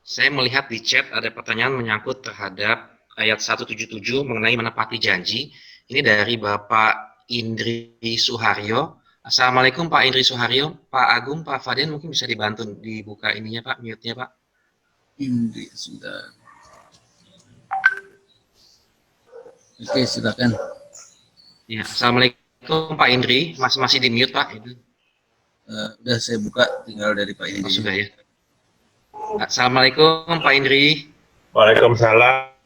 Saya melihat di chat ada pertanyaan menyangkut terhadap ayat 177 mengenai menepati janji. Ini dari Bapak Indri Suharyo. Assalamualaikum Pak Indri Suharyo. Pak Agung, Pak Fadian mungkin bisa dibantu dibuka ininya Pak, mute-nya Pak. Indri sudah. Oke, silakan. Ya, Assalamualaikum Pak Indri. Masih di mute Pak. Udah saya buka, tinggal dari Pak Indri. Sudah ya. Assalamualaikum Pak Indri. Waalaikumsalam.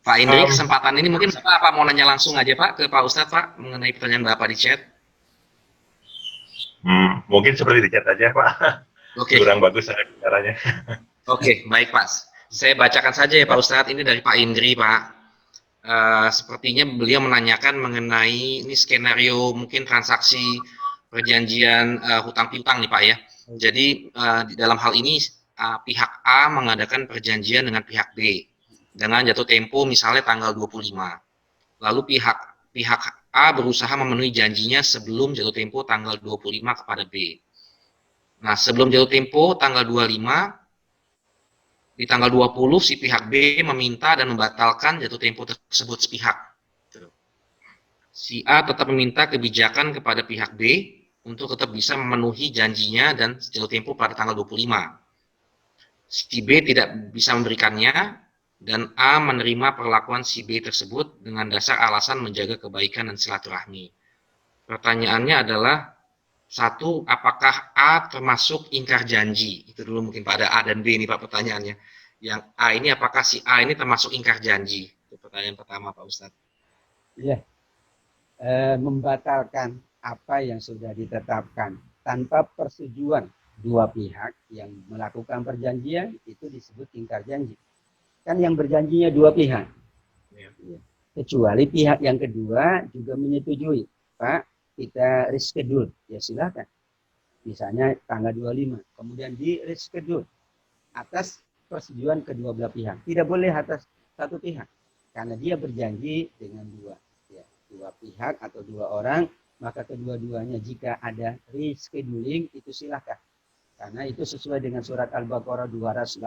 Pak Indri, kesempatan ini mungkin Bapak mau nanya langsung aja Pak ke Pak Ustadz Pak mengenai pertanyaan Bapak di chat. Mungkin seperti di chat aja Pak. Oke. Kurang bagus caranya. Oke, baik Pak. Saya bacakan saja ya Pak Ustadz. Ini dari Pak Indri Pak. Sepertinya beliau menanyakan mengenai ini skenario mungkin transaksi perjanjian hutang piutang nih Pak ya. Jadi dalam hal ini pihak A mengadakan perjanjian dengan pihak B dengan jatuh tempo misalnya tanggal 25. Lalu pihak A berusaha memenuhi janjinya sebelum jatuh tempo tanggal 25 kepada B. Nah, sebelum jatuh tempo tanggal 25, di tanggal 20 si pihak B meminta dan membatalkan jatuh tempo tersebut sepihak. Si A tetap meminta kebijakan kepada pihak B untuk tetap bisa memenuhi janjinya dan jatuh tempo pada tanggal 25. Si B tidak bisa memberikannya, dan A menerima perlakuan si B tersebut dengan dasar alasan menjaga kebaikan dan silaturahmi. Pertanyaannya adalah, satu, apakah A termasuk ingkar janji? Itu dulu mungkin pada A dan B ini Pak pertanyaannya. Yang A ini apakah si A ini termasuk ingkar janji? Itu pertanyaan pertama Pak Ustadz. Ya, membatalkan apa yang sudah ditetapkan tanpa persetujuan dua pihak yang melakukan perjanjian itu disebut ingkar janji. Kan yang berjanjinya dua pihak. Ya. Kecuali pihak yang kedua juga menyetujui. Pak, kita reschedule. Ya silakan. Misalnya tanggal 25. Kemudian di reschedule. Atas persetujuan kedua belah pihak. Tidak boleh atas satu pihak. Karena dia berjanji dengan dua pihak atau dua orang. Maka kedua-duanya jika ada rescheduling itu silakan. Karena itu sesuai dengan surat Al-Baqarah 280.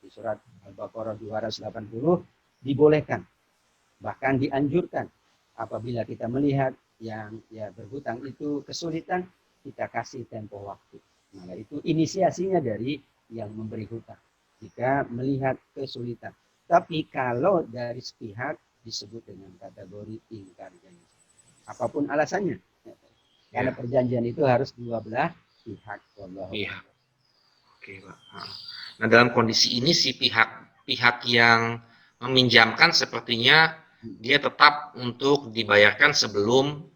Di surat Al-Baqarah 280 dibolehkan, bahkan dianjurkan apabila kita melihat yang berhutang itu kesulitan, kita kasih tempo waktu. Nah, itu inisiasinya dari yang memberi hutang jika melihat kesulitan. Tapi kalau dari sepihak disebut dengan kategori ingkar janji. Apapun alasannya. Karena perjanjian itu harus dua belah pihak. Iya. Oke, Pak. Nah, dalam kondisi ini si pihak yang meminjamkan sepertinya dia tetap untuk dibayarkan sebelum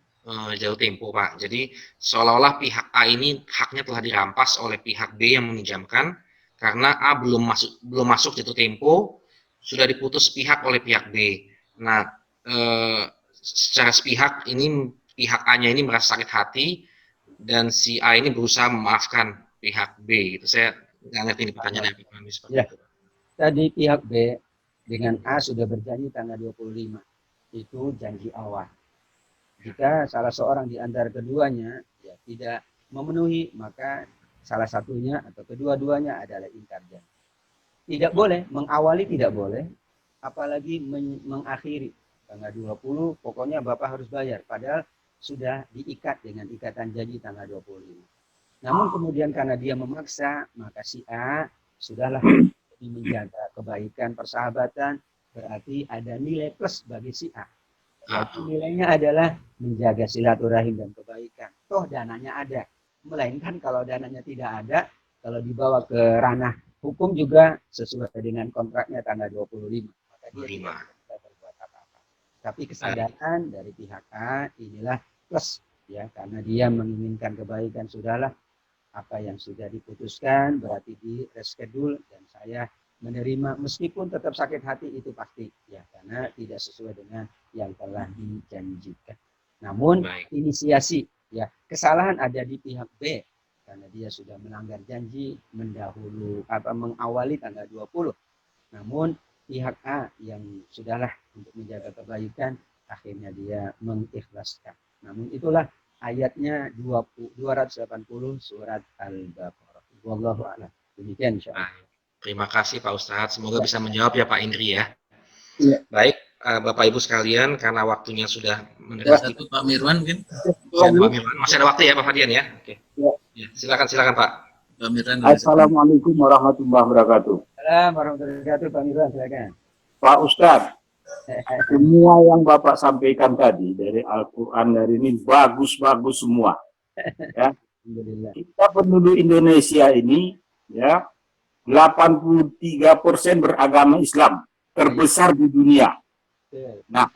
jatuh tempo, Pak. Jadi seolah-olah pihak A ini haknya telah dirampas oleh pihak B yang meminjamkan karena A belum masuk jatuh tempo, sudah diputus sepihak oleh pihak B. Nah, secara sepihak ini pihak A-nya ini merasa sakit hati dan si A ini berusaha memaafkan pihak B. Itu saya nggak ngerti ini pertanyaannya seperti itu. Tadi pihak B dengan A sudah berjanji tanggal 25. Itu janji awal. Jika salah seorang di antara keduanya tidak memenuhi, maka salah satunya atau kedua-duanya adalah ingkar janji. Tidak boleh, mengawali tidak boleh, apalagi mengakhiri. Tanggal 20, pokoknya Bapak harus bayar. Padahal sudah diikat dengan ikatan janji tanggal 25. Namun kemudian karena dia memaksa, maka si A sudahlah menjaga kebaikan persahabatan, berarti ada nilai plus bagi si A. Yaitu nilainya adalah menjaga silaturahim dan kebaikan. Toh dananya ada. Melainkan kalau dananya tidak ada, kalau dibawa ke ranah hukum juga sesuai dengan kontraknya tanggal 25. Maka dia tidak berbuat apa-apa. Tapi kesadaran dari pihak A inilah plus. Ya, karena dia menginginkan kebaikan, sudahlah apa yang sudah diputuskan berarti di reschedule dan saya menerima meskipun tetap sakit hati itu pasti ya karena tidak sesuai dengan yang telah dijanjikan. Namun inisiasi ya kesalahan ada di pihak B karena dia sudah melanggar janji mengawali tanggal 20. Namun pihak A yang sudahlah untuk menjaga kebaikan akhirnya dia mengikhlaskan. Namun itulah ayatnya 280 surat Al-Baqarah. Wallahu a'lam. Demikian insyaallah. Terima kasih Pak Ustadz. Semoga bisa menjawab ya Pak Indri ya. Iya. Baik, Bapak Ibu sekalian, karena waktunya sudah Ada mendekati. satu Pak Mirwan mungkin. Ya, Pak Mirwan. Masih ada waktu ya Pak Fadian ya? Oke. Ya. Ya, silakan Pak. Pak Mirwan. dari Semarang. Assalamualaikum warahmatullahi wabarakatuh. Assalamualaikum warahmatullahi wabarakatuh. Pak Mirwan, silakan. Pak Ustadz, semua yang Bapak sampaikan tadi dari Al-Quran dari ini bagus-bagus semua. Ya. Alhamdulillah. Kita penduduk Indonesia ini ya 83% beragama Islam, terbesar di dunia. Nah,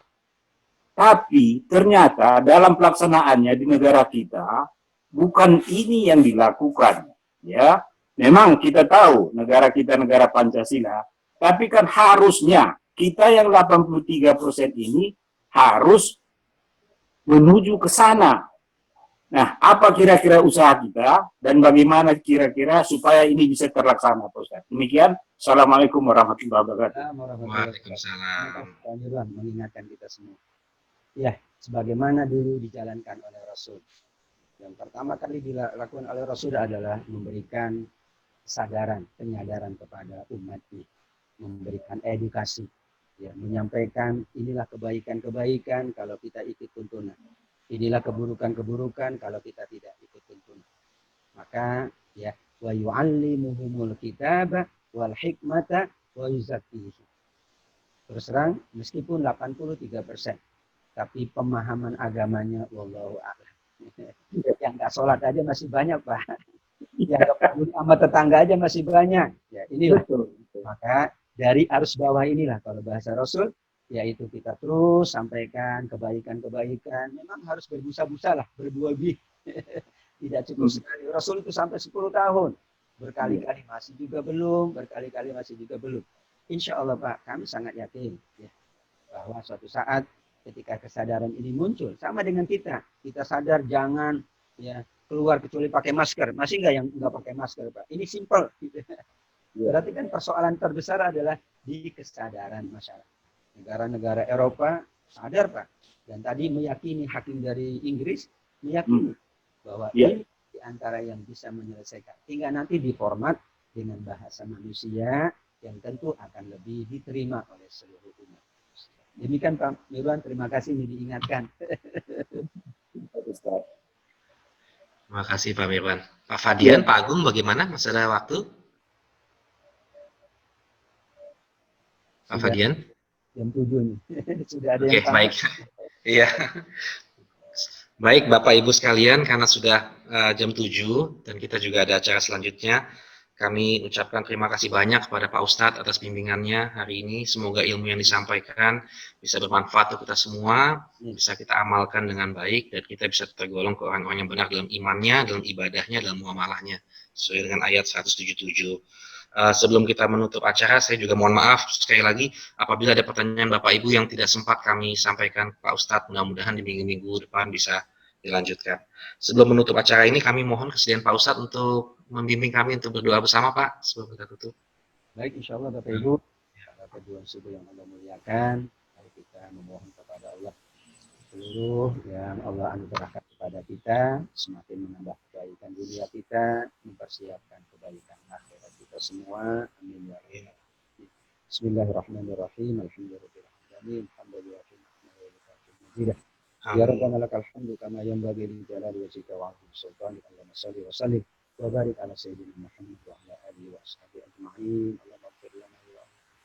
tapi ternyata dalam pelaksanaannya di negara kita bukan ini yang dilakukan. Ya, memang kita tahu negara kita negara Pancasila, tapi kan harusnya kita yang 83% ini harus menuju ke sana. Nah, apa kira-kira usaha kita dan bagaimana kira-kira supaya ini bisa terlaksana, Pak Ustaz? Demikian. Assalamualaikum warahmatullahi wabarakatuh. Waalaikumsalam. Pak Mirwan mengingatkan kita semua. Ya, sebagaimana dulu dijalankan oleh Rasul. Yang pertama kali dilakukan oleh Rasul adalah memberikan kesadaran, penyadaran kepada umatnya, memberikan edukasi, ya, menyampaikan inilah kebaikan-kebaikan kalau kita ikut tuntunan. Inilah keburukan-keburukan kalau kita tidak ikut tuntunan. Maka ya, wa yu'allimuhumul kitaba wal hikmata wa yuzakkihim. Terus terang meskipun 83%, tapi pemahaman agamanya wallahu a'lam. Yang enggak sholat aja masih banyak, Pak. Yang enggak peduli sama tetangga aja masih banyak. Ya, inilah. Maka dari arus bawah inilah kalau bahasa Rasul, yaitu kita terus sampaikan kebaikan-kebaikan. Memang harus berbusa-busa lah, berbuah-buih. Tidak cukup sekali. Rasul itu sampai 10 tahun. Berkali-kali masih juga belum, berkali-kali masih juga belum. Insya Allah Pak, kami sangat yakin ya, bahwa suatu saat ketika kesadaran ini muncul, sama dengan kita sadar jangan ya keluar kecuali pakai masker. Masih nggak yang nggak pakai masker Pak? Ini simple. Berarti kan persoalan terbesar adalah di kesadaran masyarakat. Negara-negara Eropa sadar Pak, dan tadi meyakini hakim dari Inggris meyakini bahwa ini di antara yang bisa menyelesaikan. Tinggal nanti diformat dengan bahasa manusia yang tentu akan lebih diterima oleh seluruh umat. Demikian Pak Mirwan, terima kasih ini diingatkan. Terima kasih Pak Mirwan. Pak Fadian, Pak Agung, bagaimana? Masih ada waktu? Pak Fadian? Jam 7 nih. Sudah ada yang baik. Iya. Baik Bapak Ibu sekalian, karena sudah jam 7 dan kita juga ada acara selanjutnya, kami ucapkan terima kasih banyak kepada Pak Ustadz atas bimbingannya hari ini. Semoga ilmu yang disampaikan bisa bermanfaat untuk kita semua, bisa kita amalkan dengan baik, dan kita bisa tergolong ke orang-orang yang benar dalam imannya, dalam ibadahnya, dalam muamalahnya, sesuai dengan ayat 177. Sebelum kita menutup acara, saya juga mohon maaf sekali lagi apabila ada pertanyaan Bapak Ibu yang tidak sempat kami sampaikan Pak Ustadz, mudah-mudahan di minggu-minggu depan bisa dilanjutkan. Sebelum menutup acara ini, kami mohon kesediaan Pak Ustadz untuk membimbing kami untuk berdoa bersama Pak, sebelum kita tutup. Baik, insya Allah Bapak Ibu, Bapak Ibu subuh yang Allah muliakan, mari kita memohon kepada Allah seluruh yang Allah anugerahkan kepada kita, semakin menambah kebaikan dunia kita, mempersiapkan kebaikan akhirat kita semua. Amin ya rabbal alamin. Bismillahirrahmanirrahim. Alhamdulillahirabbil alamin. Ya Rabbana lakal hamdu kama yanbaghi li jalali wajhika wa 'azimi sultanika. Allahumma shalli wa sallim wa barik ala sayyidina Muhammad wa ala alihi wa ashabihi ajma'in. Allahumma ighfir lana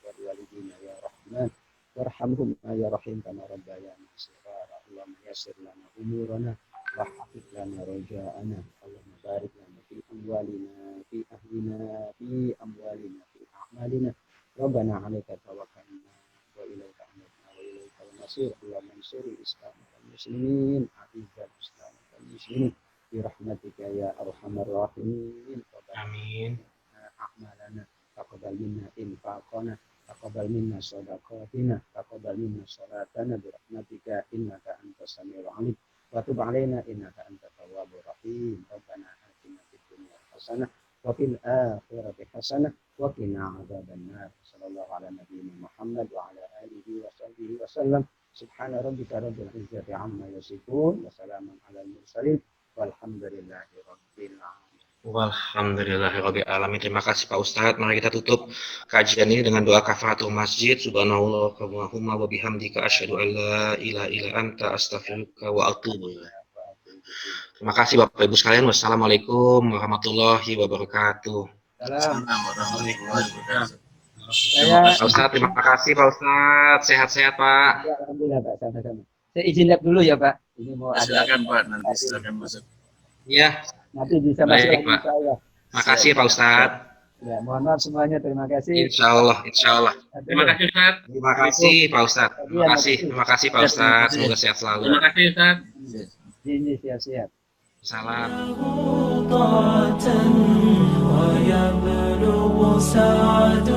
wa liwalidina ya Rahman warhamhum ya Rahim kama rabbayana shighara. Allahumma yassir lana umurana wa hafid lana raja'ana. Allahumma barik lana fi amwalina fi ahlina fi amwalina fi a'malina. Rabbana 'alaika tawakkalna wa ilaika anabna wa ilaika al-masir. Allahumma ansur al-islam wal muslimin, a'izal islam wal muslimin bi rahmatika ya arhamar rahimin. Amin. A'malana taqabbal minna infaqana taqabbal minna shadaqatina taqabbal minna salatana bi rahmatika innaka antas samiul alim wa tub 'alaina innaka antat tawwabur rahim. Rabbana atina fid dunya hasanah wa fil akhirati hasanah wa qina adzabannar. Sallallahu ala nabiyyina Muhammad wa ala alihi wa sahbihi wasallam. Subhana rabbika rabbil izzati amma yasifun wa salamun alal mursalin walhamdulillahi rabbil alamin. Walhamdulillahirabbil alamin. Terima kasih Pak Ustadz. Mari kita tutup kajian ini dengan doa kafaratul masjid. Subhanallah wa bihamdika asyhadu an la ilaha illa anta astaghfiruka wa atubu ilaik. Terima kasih Bapak Ibu sekalian. Wassalamualaikum warahmatullahi wabarakatuh. Salam. Warahmatullahi wabarakatuh. Pak Ustadz, terima kasih Pak Ustadz. Sehat-sehat Pak. Ya, alhamdulillah Pak, sama-sama. Saya izin lab dulu ya Pak. Ini mau ada. Silakan Pak, nanti silakan masuk. Ya, Nanti bisa masuk baik lagi Pak. saya. Makasih Pak Ustadz. Ya, mohon maaf semuanya. Terima kasih. Insya Allah, insya Allah. Terima kasih Ustaz. Terima kasih Pak Ustadz. Terima kasih Pak Ustadz. Semoga sehat selalu. Terima kasih Ustaz. Ini siap-siap. Salam. ويبلغ سعد